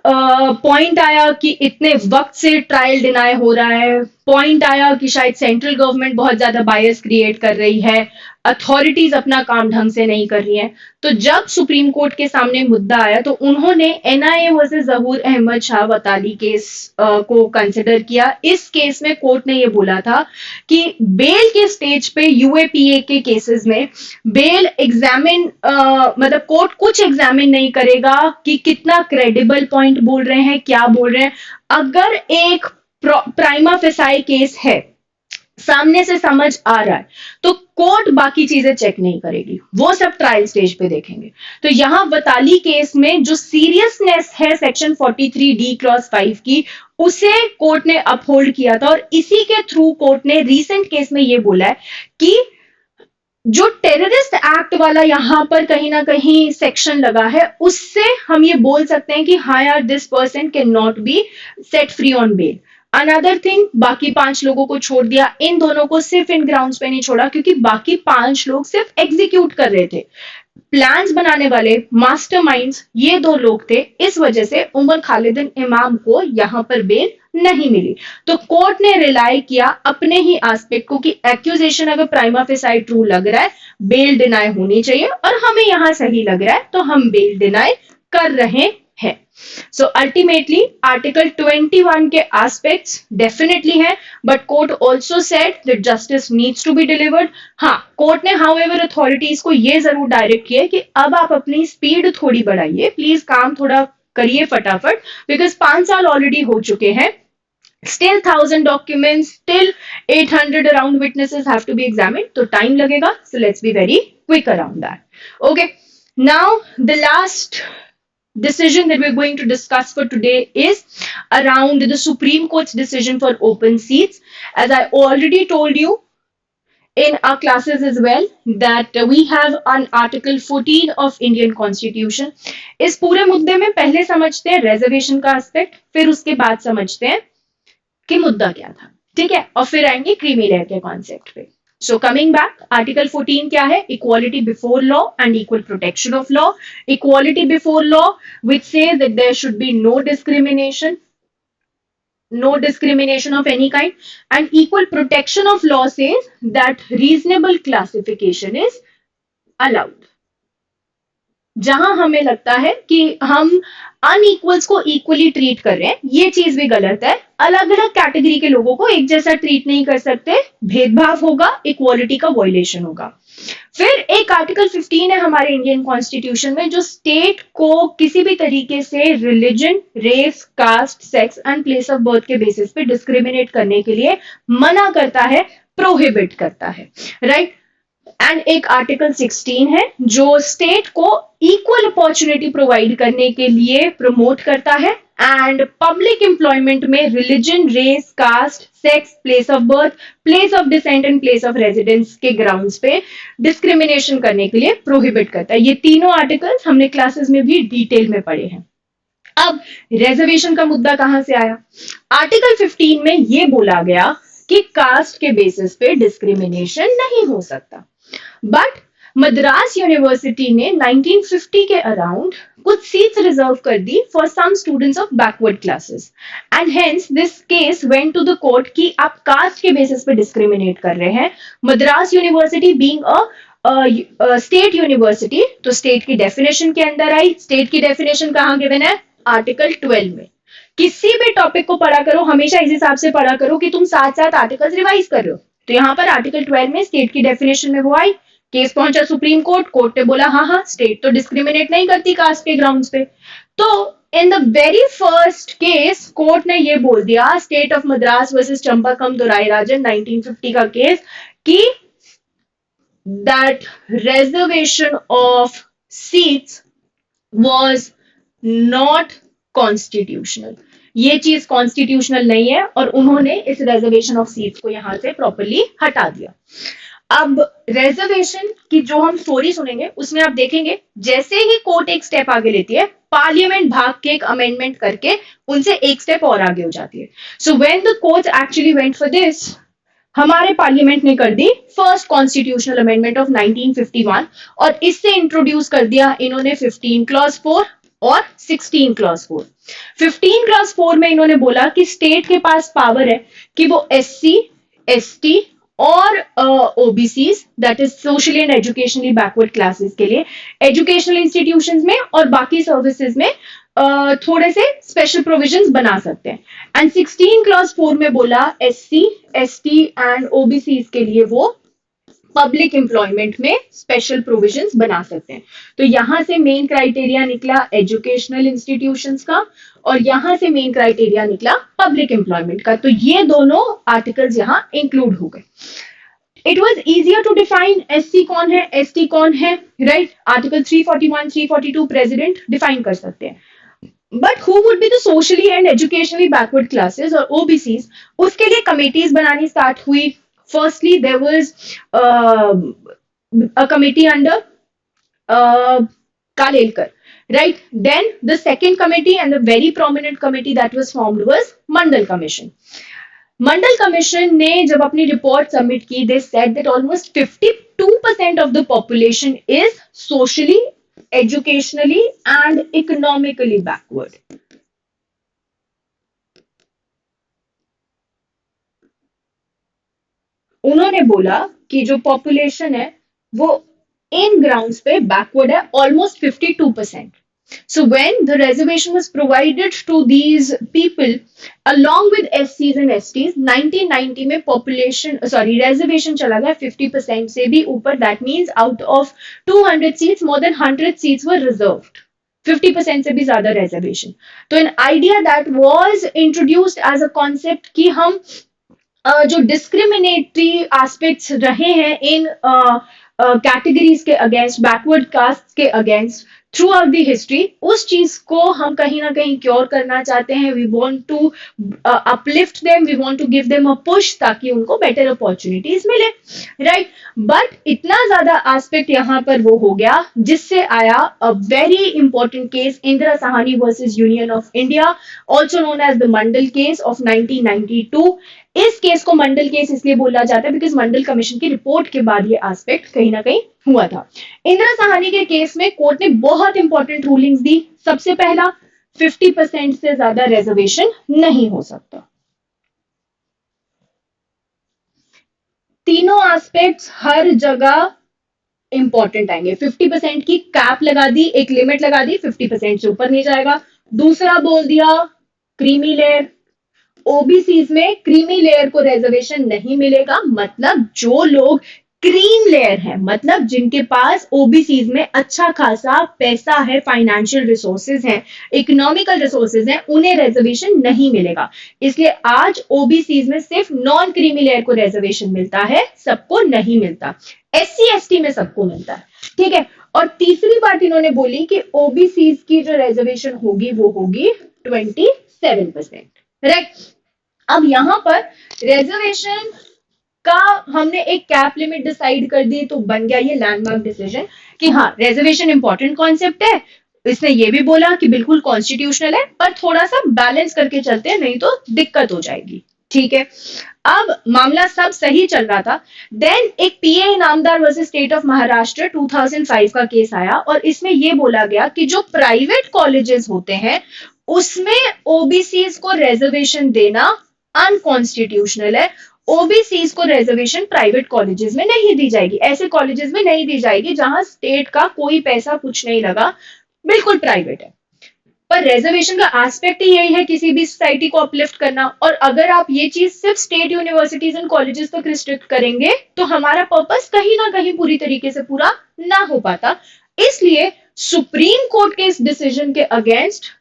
पॉइंट आया कि इतने वक्त से ट्रायल डिनाई हो रहा है, पॉइंट आया कि शायद सेंट्रल गवर्नमेंट बहुत ज्यादा बायस क्रिएट कर रही है, अथॉरिटीज अपना काम ढंग से नहीं कर रही हैं। तो जब सुप्रीम कोर्ट के सामने मुद्दा आया तो उन्होंने एनआईए वर्सेस जहूर अहमद शाह वताली केस को कंसिडर किया। इस केस में कोर्ट ने ये बोला था कि बेल के स्टेज पे यूएपीए के केसेस में बेल एग्जामिन मतलब कोर्ट कुछ एग्जामिन नहीं करेगा कि कितना क्रेडिबल पॉइंट बोल रहे हैं, क्या बोल रहे हैं। अगर एक प्राइमा फेसाई केस है, सामने से समझ आ रहा है, तो कोर्ट बाकी चीजें चेक नहीं करेगी, वो सब ट्रायल स्टेज पे देखेंगे। तो यहां वताली केस में जो सीरियसनेस है सेक्शन 43D क्लॉज 5 की, उसे कोर्ट ने अपहोल्ड किया था, और इसी के थ्रू कोर्ट ने रीसेंट केस में ये बोला है कि जो टेररिस्ट एक्ट वाला यहां पर कहीं ना कहीं सेक्शन लगा है, उससे हम ये बोल सकते हैं कि हाँ यार, this person can not be set free on bail. Another thing, बाकी 5 लोगों को छोड़ दिया, इन दोनों को सिर्फ इन ग्राउंड्स पे नहीं छोड़ा क्योंकि बाकी 5 लोग सिर्फ एग्जीक्यूट कर रहे थे, प्लान्स बनाने वाले मास्टरमाइंड्स ये 2 लोग थे। इस वजह से उमर खालिदिन इमाम को यहां पर बेल नहीं मिली। तो कोर्ट ने रिलाई किया अपने ही एस्पेक्ट को कि एक्यूजेशन अगर प्राइमा फेसाई ट्रू लग रहा है, बेल डिनाई होनी चाहिए, और हमें यहां सही लग रहा है तो हम बेल डिनाई कर रहे हैं। So ultimately, Article 21 के aspects definitely है, but court also said that justice needs to be delivered. हाँ, कोर्ट ने however authorities को ये जरूर डायरेक्ट किया कि अब आप अपनी स्पीड थोड़ी बढ़ाइए, प्लीज काम थोड़ा करिए फटाफट, बिकॉज 5 साल ऑलरेडी हो चुके हैं, still 1000 documents, still 800 around witnesses have to be examined, तो time लगेगा, so let's be very quick around that. Okay, now the last decision that we're going to discuss for today is around the Supreme Court's decision for open seats. As I already told you in our classes as well, that we have an Article 14 of Indian Constitution. इस पूरे मुद्दे में पहले समझते हैं reservation का aspect, फिर उसके बाद समझते हैं कि मुद्दा क्या था, ठीक है, और फिर आएंगे क्रीमी लेयर के कॉन्सेप्ट पे। So coming back, Article 14 क्या है? Equality before law and equal protection of law. Equality before law, which says that there should be no discrimination of any kind, and equal protection of law says that reasonable classification is allowed. जहां हमें लगता है कि हम अनइक्वल्स को इक्वली ट्रीट कर रहे हैं, ये चीज भी गलत है। अलग अलग कैटेगरी के लोगों को एक जैसा ट्रीट नहीं कर सकते, भेदभाव होगा, इक्वालिटी का वायलेशन होगा। फिर एक आर्टिकल 15 है हमारे इंडियन कॉन्स्टिट्यूशन में, जो स्टेट को किसी भी तरीके से religion, race, caste, sex and place of birth के बेसिस पे डिस्क्रिमिनेट करने के लिए मना करता है, प्रोहिबिट करता है, राइट। एंड एक आर्टिकल 16 है जो स्टेट को इक्वल अपॉर्चुनिटी प्रोवाइड करने के लिए प्रमोट करता है, एंड पब्लिक एम्प्लॉयमेंट में religion, race, caste, sex, place of birth, place of descent and place of residence के ग्राउंड्स पे डिस्क्रिमिनेशन करने के लिए प्रोहिबिट करता है। ये तीनों आर्टिकल्स हमने क्लासेस में भी डिटेल में पढ़े हैं। अब रिजर्वेशन का मुद्दा कहां से आया? आर्टिकल 15 में ये बोला गया कि कास्ट के बेसिस पे डिस्क्रिमिनेशन नहीं हो सकता, बट मद्रास यूनिवर्सिटी ने 1950 के अराउंड कुछ सीट्स रिजर्व कर दी for some students of backward classes, and hence this case went to the court कि आप कास्ट के बेसिस पे डिस्क्रिमिनेट कर रहे हैं। Madras university being a state university, तो स्टेट की डेफिनेशन के अंदर आई। स्टेट की डेफिनेशन कहां गिवन है? आर्टिकल 12 में। किसी भी टॉपिक को पढ़ा करो, हमेशा इस हिसाब से पढ़ा करो कि तुम साथ साथ आर्टिकल्स रिवाइज कर रहे हो। तो यहां पर आर्टिकल 12 में स्टेट की डेफिनेशन में वो आई, केस पहुंचा सुप्रीम कोर्ट, कोर्ट ने बोला हाँ हाँ, स्टेट तो डिस्क्रिमिनेट नहीं करती कास्ट के ग्राउंड्स पे। तो in the very first case court ने ये बोल दिया, स्टेट ऑफ मद्रास वर्सेस चंपाकम दोराईराजन 1950 का केस, कि that reservation of seats was not constitutional. ये चीज कॉन्स्टिट्यूशनल नहीं है और उन्होंने इस रिजर्वेशन ऑफ सीट्स को यहां से प्रॉपरली हटा दिया। अब रिजर्वेशन की जो हम स्टोरी सुनेंगे उसमें आप देखेंगे जैसे ही कोर्ट एक स्टेप आगे लेती है, पार्लियामेंट भाग के एक अमेंडमेंट करके उनसे एक स्टेप और आगे हो जाती है। So when the court actually went for this, हमारे पार्लियामेंट ने कर the first constitutional amendment of 1951 और इससे इंट्रोड्यूस कर दिया इन्होंने 15 क्लॉज 4 और 16 क्लॉज 4। 15 क्लॉज 4 में इन्होंने बोला कि स्टेट के पास पावर है कि वो एससी, एसटी और OBCs, that is socially and educationally backward classes के लिए एजुकेशनल इंस्टीट्यूशंस में और बाकी सर्विसेज में थोड़े से स्पेशल प्रोविजंस बना सकते हैं। एंड 16 क्लॉज 4 में बोला एससी, एसटी एंड ओबीसी के लिए वो पब्लिक एम्प्लॉयमेंट में स्पेशल प्रोविजंस बना सकते हैं। तो यहां से मेन क्राइटेरिया निकला एजुकेशनल इंस्टीट्यूशंस का और यहां से मेन क्राइटेरिया निकला पब्लिक एम्प्लॉयमेंट का। तो ये दोनों आर्टिकल्स यहां इंक्लूड हो गए। It was easier to define SC कौन है, एसटी कौन है, राइट। आर्टिकल 341, 342 प्रेसिडेंट डिफाइन कर सकते हैं। But who would be the socially and educationally backward classes और ओबीसीज, उसके लिए कमिटीज बनानी स्टार्ट हुई। Firstly there was a committee under Kalelkar, right? Then the second committee and the very prominent committee that was formed was Mandal Commission. Mandal commission ने जब अपनी रिपोर्ट सबमिट की, they said that almost 52% of the population is socially, educationally and economically backward. उन्होंने बोला कि जो पॉपुलेशन है वो इन ग्राउंड्स पे बैकवर्ड है almost 52%। So when the reservation was provided to these people along with SCs and STs, 1990 में population reservation चला गया 50% से भी ऊपर। That means out of 200 seats, more than 100 seats were reserved. 50% से भी ज्यादा reservation। तो an idea that was introduced as a concept कि हम जो डिस्क्रिमिनेटरी एस्पेक्ट्स रहे हैं इन कैटेगरीज के अगेंस्ट, बैकवर्ड कास्ट के against through out the history, उस चीज को हम कहीं ना कहीं क्योर करना चाहते हैं। We want to uplift them, we want to give them a push ताकि उनको बेटर अपॉर्चुनिटीज मिले, राइट। बट इतना ज्यादा एस्पेक्ट यहाँ पर वो हो गया जिससे आया a very important case, Indira Sahni versus Union of India, also known as the Mandal case of 1992। इस केस को मंडल केस इसलिए बोला जाता है बिकॉज मंडल कमीशन की रिपोर्ट के बाद ये एस्पेक्ट कहीं ना कहीं हुआ था। इंदिरा साहनी के केस में कोर्ट ने बहुत इंपॉर्टेंट रूलिंग्स दी। सबसे पहला, 50% से ज्यादा रिजर्वेशन नहीं हो सकता। तीनों एस्पेक्ट्स हर जगह इंपॉर्टेंट आएंगे। 50% की कैप लगा दी, एक लिमिट लगा दी, 50% से ऊपर नहीं जाएगा। दूसरा बोल दिया क्रीमी लेयर, ओबीसीज में क्रीमी लेयर को रिजर्वेशन नहीं मिलेगा। मतलब जो लोग क्रीम लेयर है, मतलब जिनके पास ओबीसीज में अच्छा खासा पैसा है, फाइनेंशियल रिसोर्सेज हैं, इकोनॉमिकल रिसोर्सेज हैं, उन्हें रिजर्वेशन नहीं मिलेगा। इसलिए आज ओबीसीज में सिर्फ नॉन क्रीमी लेयर को रिजर्वेशन मिलता है, सबको नहीं मिलता। एससी एसटी में सबको मिलता है, ठीक है। और तीसरी बात इन्होंने बोली कि ओबीसीज की जो रिजर्वेशन होगी वो होगी 27%, राइट। अब यहां पर रिजर्वेशन का हमने एक कैप लिमिट डिसाइड कर दी, तो बन गया ये लैंडमार्क डिसीजन कि हाँ, रिजर्वेशन इंपॉर्टेंट कॉन्सेप्ट है। इसने ये भी बोला कि बिल्कुल कॉन्स्टिट्यूशनल है, पर थोड़ा सा बैलेंस करके चलते हैं, नहीं तो दिक्कत हो जाएगी, ठीक है। अब मामला सब सही चल रहा था। देन एक PA Inamdar versus state of Maharashtra 2005 का केस आया और इसमें यह बोला गया कि जो प्राइवेट कॉलेजेस होते हैं उसमें ओबीसीज को रिजर्वेशन देना अनकॉन्स्टिट्यूशनल है। ओबीसीज को रिजर्वेशन प्राइवेट कॉलेजेस में नहीं दी जाएगी, ऐसे कॉलेजेस में नहीं दी जाएगी जहां स्टेट का कोई पैसा कुछ नहीं लगा, बिल्कुल प्राइवेट है। पर रिजर्वेशन का एस्पेक्ट ही यही है किसी भी सोसाइटी को अपलिफ्ट करना। और अगर आप ये चीज सिर्फ स्टेट यूनिवर्सिटीज एंड कॉलेजेस तक रिस्ट्रिक्ट करेंगे तो हमारा पर्पस कहीं ना कहीं पूरी तरीके से पूरा ना हो पाता। इसलिए सुप्रीम कोर्ट के इस डिसीजन के अगेंस्ट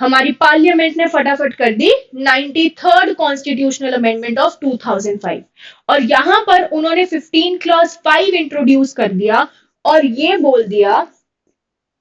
हमारी पार्लियामेंट ने फटाफट कर दी 93rd कॉन्स्टिट्यूशनल अमेंडमेंट ऑफ 2005 और यहां पर उन्होंने 15 क्लॉज 5 इंट्रोड्यूस कर दिया और ये बोल दिया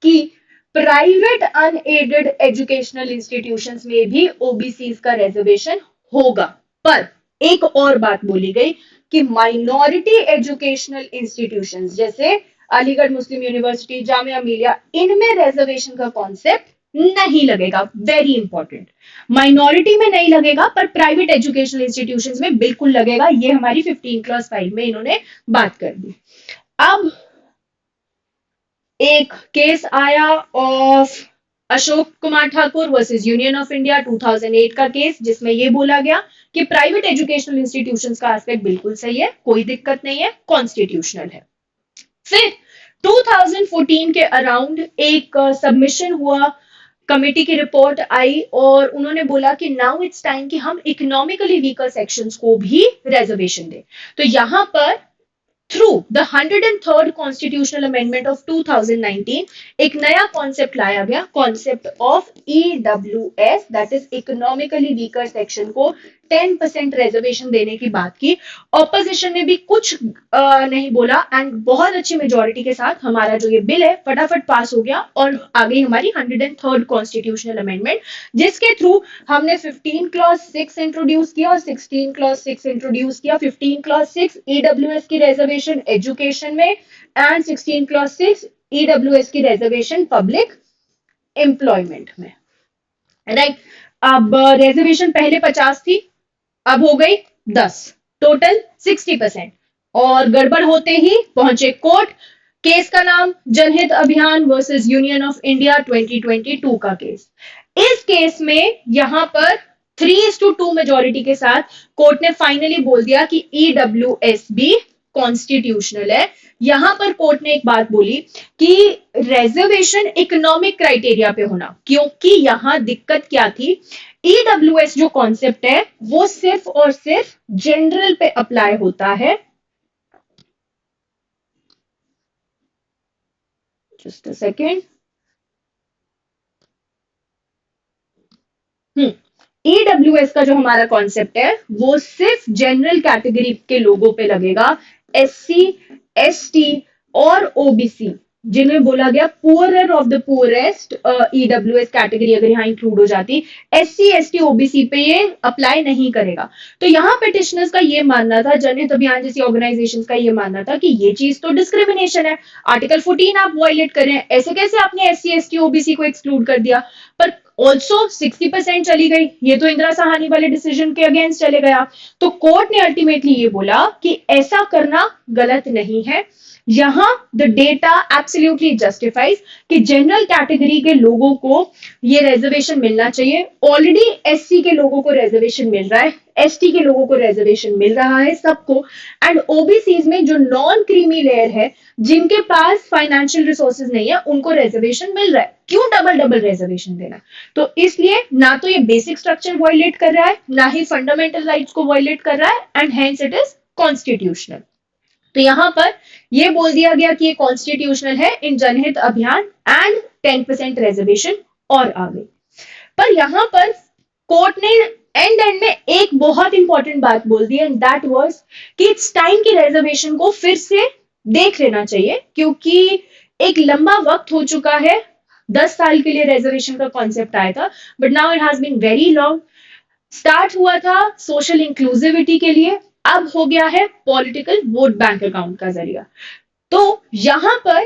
कि प्राइवेट अनएडेड एजुकेशनल इंस्टीट्यूशंस में भी ओबीसी का रिजर्वेशन होगा, पर एक और बात बोली गई कि माइनॉरिटी एजुकेशनल इंस्टीट्यूशंस जैसे अलीगढ़ मुस्लिम यूनिवर्सिटी, जामिया मिलिया, इनमें रिजर्वेशन का कॉन्सेप्ट नहीं लगेगा। वेरी इंपॉर्टेंट, माइनॉरिटी में नहीं लगेगा पर प्राइवेट एजुकेशनल इंस्टीट्यूशंस में बिल्कुल लगेगा। ये हमारी 15 क्लास 5 में इन्होंने बात कर दी। अब एक केस आया of Ashok Kumar Thakur versus Union of India 2008 का केस, जिसमें यह बोला गया कि प्राइवेट एजुकेशनल इंस्टीट्यूशंस का एस्पेक्ट बिल्कुल सही है, कोई दिक्कत नहीं है, कॉन्स्टिट्यूशनल है। फिर 2014 के अराउंड एक सबमिशन हुआ, कमेटी की रिपोर्ट आई और उन्होंने बोला कि नाउ इट्स टाइम कि हम इकोनॉमिकली वीकर सेक्शंस को भी रिजर्वेशन दें। तो यहां पर through the 103rd constitutional amendment of 2019 एक नया कॉन्सेप्ट लाया गया, concept of EWS, that is economically weaker section को 10% रिजर्वेशन देने की बात की। ऑपोजिशन ने भी कुछ नहीं बोला एंड बहुत अच्छी मेजोरिटी के साथ हमारा जो ये बिल है फटाफट पास हो गया और आ गई हमारी 103rd कॉन्स्टिट्यूशनल अमेंडमेंट, जिसके थ्रू हमने 15 क्लॉज 6 इंट्रोड्यूस किया और 16 क्लॉज 6 इंट्रोड्यूस किया। 15 क्लॉज 6 ईडब्ल्यूएस की रिजर्वेशन एजुकेशन में एंड 16 क्लॉज 6 ईडब्ल्यूएस की रिजर्वेशन पब्लिक एम्प्लॉयमेंट में, राइट। अब रिजर्वेशन पहले 50 थी, अब हो गई 10, टोटल 60%। और गड़बड़ होते ही पहुंचे कोर्ट। केस का नाम जनहित अभियान वर्सेस यूनियन ऑफ इंडिया 2022 का केस। इस केस में यहां पर 3:2 मेजोरिटी के साथ कोर्ट ने फाइनली बोल दिया कि ईडब्ल्यूएस भी कॉन्स्टिट्यूशनल है। यहां पर कोर्ट ने एक बात बोली कि रिजर्वेशन इकोनॉमिक क्राइटेरिया पे होना, क्योंकि यहां दिक्कत क्या थी, ईडब्ल्यूएस जो कॉन्सेप्ट है वो सिर्फ और सिर्फ जनरल पे अप्लाई होता है। Just a second. ईडब्ल्यूएस का जो हमारा कॉन्सेप्ट है वो सिर्फ जनरल कैटेगरी के लोगों पे लगेगा, एससी, एसटी और ओबीसी, जिन्हें बोला गया poorer of the poorest, EWS category अगर यहाँ इंक्लूड हो जाती, एससी, एसटी, ओबीसी पे ये अप्लाई नहीं करेगा। तो यहाँ पिटिशनर्स का ये मानना था, जनहित अभियान जैसी ऑर्गेनाइजेशंस का ये मानना था कि ये चीज तो डिस्क्रिमिनेशन है, आर्टिकल 14 आप वायलेट कर रहे हैं, ऐसे कैसे आपने एससी, एसटी, ओबीसी को एक्सक्लूड कर दिया। पर ऑल्सो 60% चली गई, ये तो इंदिरा साहनी वाले डिसीजन के अगेंस्ट चले गया। तो कोर्ट ने अल्टीमेटली ये बोला कि ऐसा करना गलत नहीं है। यहां द डेटा एब्सोल्युटली जस्टिफाइज कि जनरल कैटेगरी के लोगों को ये रिजर्वेशन मिलना चाहिए। ऑलरेडी एससी के लोगों को रिजर्वेशन मिल रहा है, एसटी के लोगों को रिजर्वेशन मिल रहा है, सबको। एंड ओबीसीज में जो नॉन क्रीमी लेयर है, जिनके पास फाइनेंशियल रिसोर्सेज नहीं है, उनको रिजर्वेशन मिल रहा है। क्यों डबल डबल रिजर्वेशन देना? तो इसलिए ना तो ये बेसिक स्ट्रक्चर वायलेट कर रहा है, ना ही फंडामेंटल राइट्स को वायलेट कर रहा है, and hence it is constitutional. तो यहां पर यह बोल दिया गया कि ये कॉन्स्टिट्यूशनल है इन जनहित अभियान एंड 10% रिजर्वेशन और आ गई। पर यहां पर कोर्ट ने एंड में एक बहुत इंपॉर्टेंट बात बोल दी एंड दैट वाज कि इट्स टाइम की रिजर्वेशन को फिर से देख लेना चाहिए, क्योंकि एक लंबा वक्त हो चुका है। 10 साल के लिए रिजर्वेशन का कॉन्सेप्ट आया था, but now it has been very long. Start हुआ था सोशल इंक्लूसिविटी के लिए, अब हो गया है पॉलिटिकल वोट बैंक अकाउंट का जरिया। तो यहां पर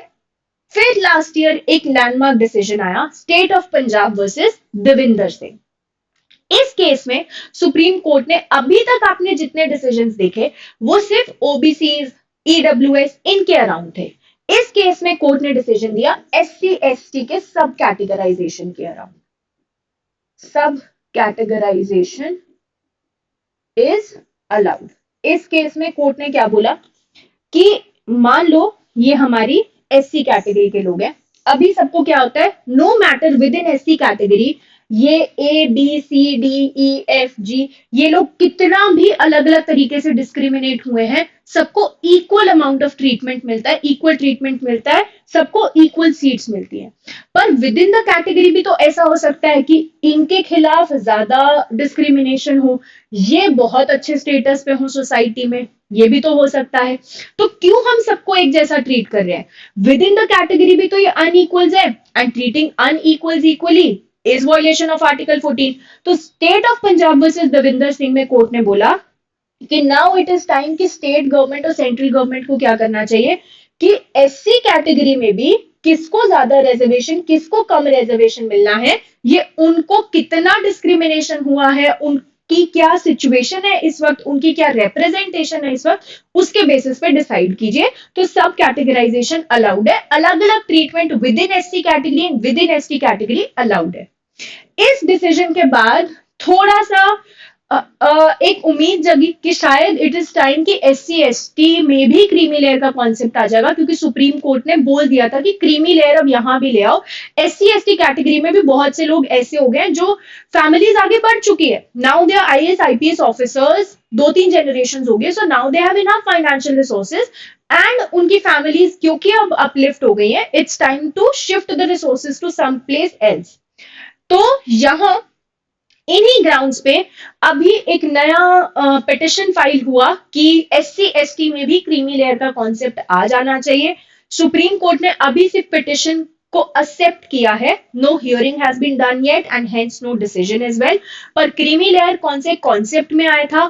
फिर लास्ट ईयर एक लैंडमार्क डिसीजन आया, state of Punjab versus Devinder Singh. इस केस में सुप्रीम कोर्ट ने अभी तक आपने जितने डिसीजंस देखे वो सिर्फ ओबीसी, ईडब्ल्यूएस इनके अराउंड थे। इस केस में कोर्ट ने डिसीजन दिया एससी, एसटी के सब कैटेगराइजेशन के अराउंड। सब कैटेगराइजेशन इज अलाउड। इस केस में कोर्ट ने क्या बोला कि मान लो ये हमारी एससी कैटेगरी के लोग हैं, अभी सबको क्या होता है, no matter within SC category, ये A B C D E F G, ये लोग कितना भी अलग अलग तरीके से डिस्क्रिमिनेट हुए हैं, सबको इक्वल अमाउंट ऑफ ट्रीटमेंट मिलता है, इक्वल ट्रीटमेंट मिलता है, सबको इक्वल सीट्स मिलती हैं। पर विद इन द कैटेगरी भी तो ऐसा हो सकता है कि इनके खिलाफ ज्यादा डिस्क्रिमिनेशन हो, ये बहुत अच्छे स्टेटस पे हो सोसाइटी में, ये भी तो हो सकता है। तो क्यों हम सबको एक जैसा ट्रीट कर रहे हैं? विद इन द कैटेगरी भी तो ये अनइक्वल्स है, and treating unequals equally is violation of article 14। तो state of Punjab versus Davinder Singh में कोर्ट ने बोला कि नाउ इट इज टाइम कि स्टेट गवर्नमेंट और सेंट्रल गवर्नमेंट को क्या करना चाहिए कि एससी कैटेगरी में भी किसको ज्यादा रिजर्वेशन, किसको कम रिजर्वेशन मिलना है, ये उनको कितना डिस्क्रिमिनेशन हुआ है, उनकी क्या सिचुएशन है इस वक्त, उनकी क्या रिप्रेजेंटेशन है इस वक्त, उसके बेसिस पे डिसाइड कीजिए। तो सब कैटेगराइजेशन अलाउड है, अलग अलग treatment with in SC category and with in ST category allowed है। इस डिसीजन के बाद थोड़ा सा एक उम्मीद जगी कि शायद इट इज टाइम कि एससी एसटी में भी क्रीमी लेयर का कॉन्सेप्ट आ जाएगा, क्योंकि सुप्रीम कोर्ट ने बोल दिया था कि क्रीमी लेयर अब यहां भी ले आओ। एससी एसटी कैटेगरी में भी बहुत से लोग ऐसे हो गए जो फैमिलीज आगे बढ़ चुकी है, now they are IAS IPS officers, 2-3 generation हो गए, so now they have enough financial resources and उनकी फैमिलीज क्योंकि अब अपलिफ्ट हो गई है, it's time to shift the resources to some place else. तो यहां इन्हीं ग्राउंड्स पे अभी एक नया पिटिशन फाइल हुआ कि एससी एसटी में भी क्रीमी लेयर का कॉन्सेप्ट आ जाना चाहिए। सुप्रीम कोर्ट ने अभी सिर्फ पिटिशन को एक्सेप्ट किया है, no hearing has been done yet and hence no decision as well. पर क्रीमी लेयर कौन से कॉन्सेप्ट में आया था,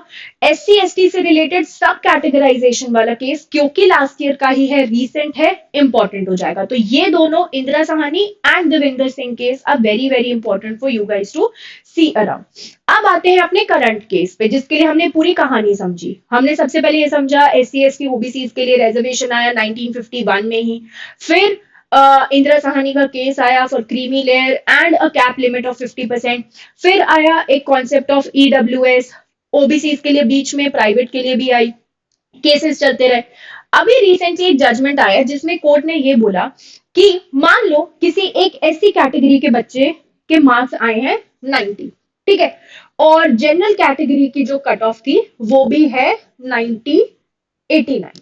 एससी एसटी से रिलेटेड सब कैटेगराइजेशन वाला केस क्योंकि लास्ट ईयर का ही है, रीसेंट है, इंपॉर्टेंट हो जाएगा। तो ये दोनों Indira Sahni and Devinder Singh case are very very important for you guys to see around. अब आते हैं अपने करंट केस पे, जिसके लिए हमने पूरी कहानी समझी। हमने सबसे पहले ये समझा एससी एसटी ओबीसी के लिए रिजर्वेशन आया 1951 में ही, फिर इंदिरा साहनी का केस आया for creamy layer and a cap limit of 50%, फिर आया एक कॉन्सेप्ट ऑफ ईडब्ल्यूएस, ओबीसी के लिए बीच में, प्राइवेट के लिए भी आई, केसेस चलते रहे। अभी रिसेंटली एक जजमेंट आया जिसमें कोर्ट ने ये बोला कि मान लो किसी एक ऐसी कैटेगरी के बच्चे के मार्क्स आए हैं 90, ठीक है, और जनरल कैटेगरी की जो कट ऑफ थी वो भी है 90 89,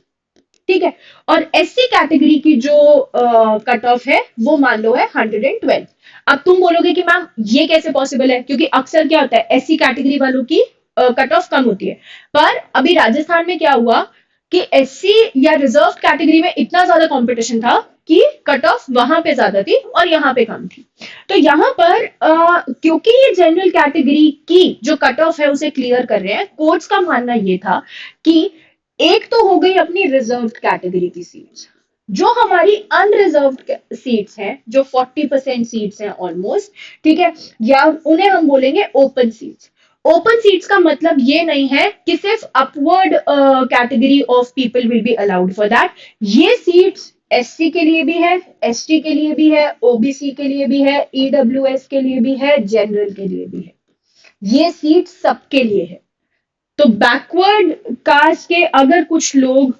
ठीक है, और एससी कैटेगरी की जो कट ऑफ है वो मान लो है 112। अब तुम बोलोगे कि मैम ये कैसे पॉसिबल है, क्योंकि अक्सर क्या होता है एससी कैटेगरी वालों की कट ऑफ कम होती है, पर अभी राजस्थान में क्या हुआ कि एससी या रिजर्व कैटेगरी में इतना ज्यादा कंपटीशन था कि कट ऑफ वहां पे ज्यादा थी और यहाँ पे कम थी। तो यहाँ पर क्योंकि ये जनरल कैटेगरी की जो कट ऑफ है उसे क्लियर कर रहे हैं, कोर्ट्स का मानना ये था कि एक तो हो गई अपनी रिजर्व कैटेगरी की सीट्स, जो हमारी अनरिजर्व्ड सीट्स हैं, जो 40% सीट्स हैं ऑलमोस्ट, ठीक है, या उन्हें हम बोलेंगे ओपन सीट्स। ओपन सीट्स का मतलब ये नहीं है कि सिर्फ upward category of people will be allowed for that. ये सीट्स एससी के लिए भी है, एसटी के लिए भी है, ओबीसी के लिए भी है, ईडब्ल्यूएस के लिए भी है, जनरल के लिए भी है, ये सीट सबके लिए है। तो बैकवर्ड कास्ट के अगर कुछ लोग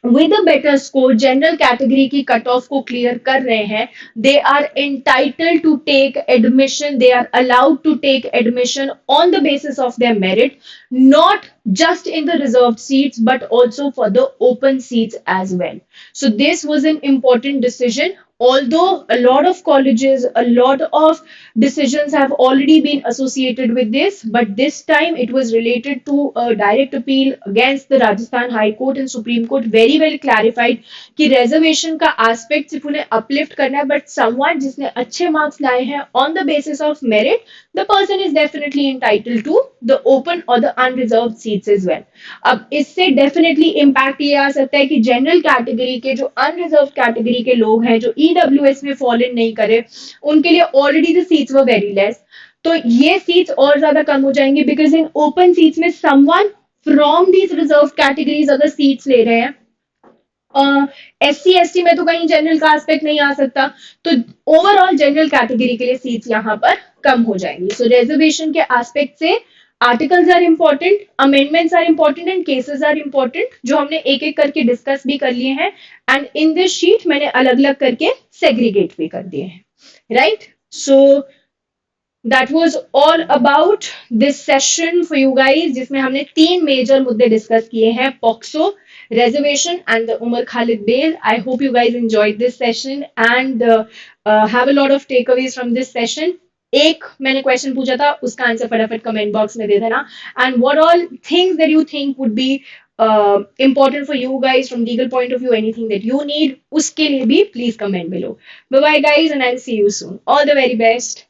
with a better score general category की कट ऑफ को क्लियर कर रहे हैं, they are entitled to take admission, they are allowed to take admission on the basis of their merit, not just in the reserved seats but also for the open seats as well. So this was an important decision, although a lot of colleges, a lot of decisions have already been associated with this, but this time it was related to a direct appeal against the Rajasthan High Court, and Supreme Court very well clarified कि reservation का aspect सिर्फ उन्हें uplift करना है, but someone जिसने अच्छे marks लाए हैं on the basis of merit, the person is definitely entitled to the open or the unreserved seats as well. अब इससे डेफिनेटली इम्पैक्ट ये आ सकता है कि जनरल कैटेगरी के जो अनरिजर्व कैटेगरी के लोग हैं, जो ईडब्ल्यूएस में फॉल इन नहीं करे, उनके लिए already the seats were very less, तो ये सीट्स और ज्यादा कम हो जाएंगी, बिकॉज इन ओपन सीट्स में someone from these reserve categories अगर सीट्स ले रहे हैं, एससी एसटी में तो कहीं जनरल का एस्पेक्ट नहीं आ सकता, तो ओवरऑल जनरल कैटेगरी के लिए सीट्स यहाँ पर कम हो जाएंगी। सो रिजर्वेशन के एस्पेक्ट से articles are important, amendments are important and cases are important, जो हमने एक एक करके डिस्कस भी कर लिए हैं, एंड इन दिस शीट मैंने अलग अलग करके सेग्रीगेट भी कर दिए हैं, right. So that was all about this session for you guys, जिसमें हमने 3 मेजर मुद्दे डिस्कस किए हैं, POCSO, reservation and the Umar Khalid bail. I hope you guys enjoyed this session and have a lot of takeaways from this session. एक मैंने क्वेश्चन पूछा था, उसका आंसर फटाफट कमेंट बॉक्स में दे देना। And what all things that you think would be important for you guys from legal point of view, anything that you need, उसके लिए भी please comment below. Bye bye guys, and I'll see you soon. All the very best.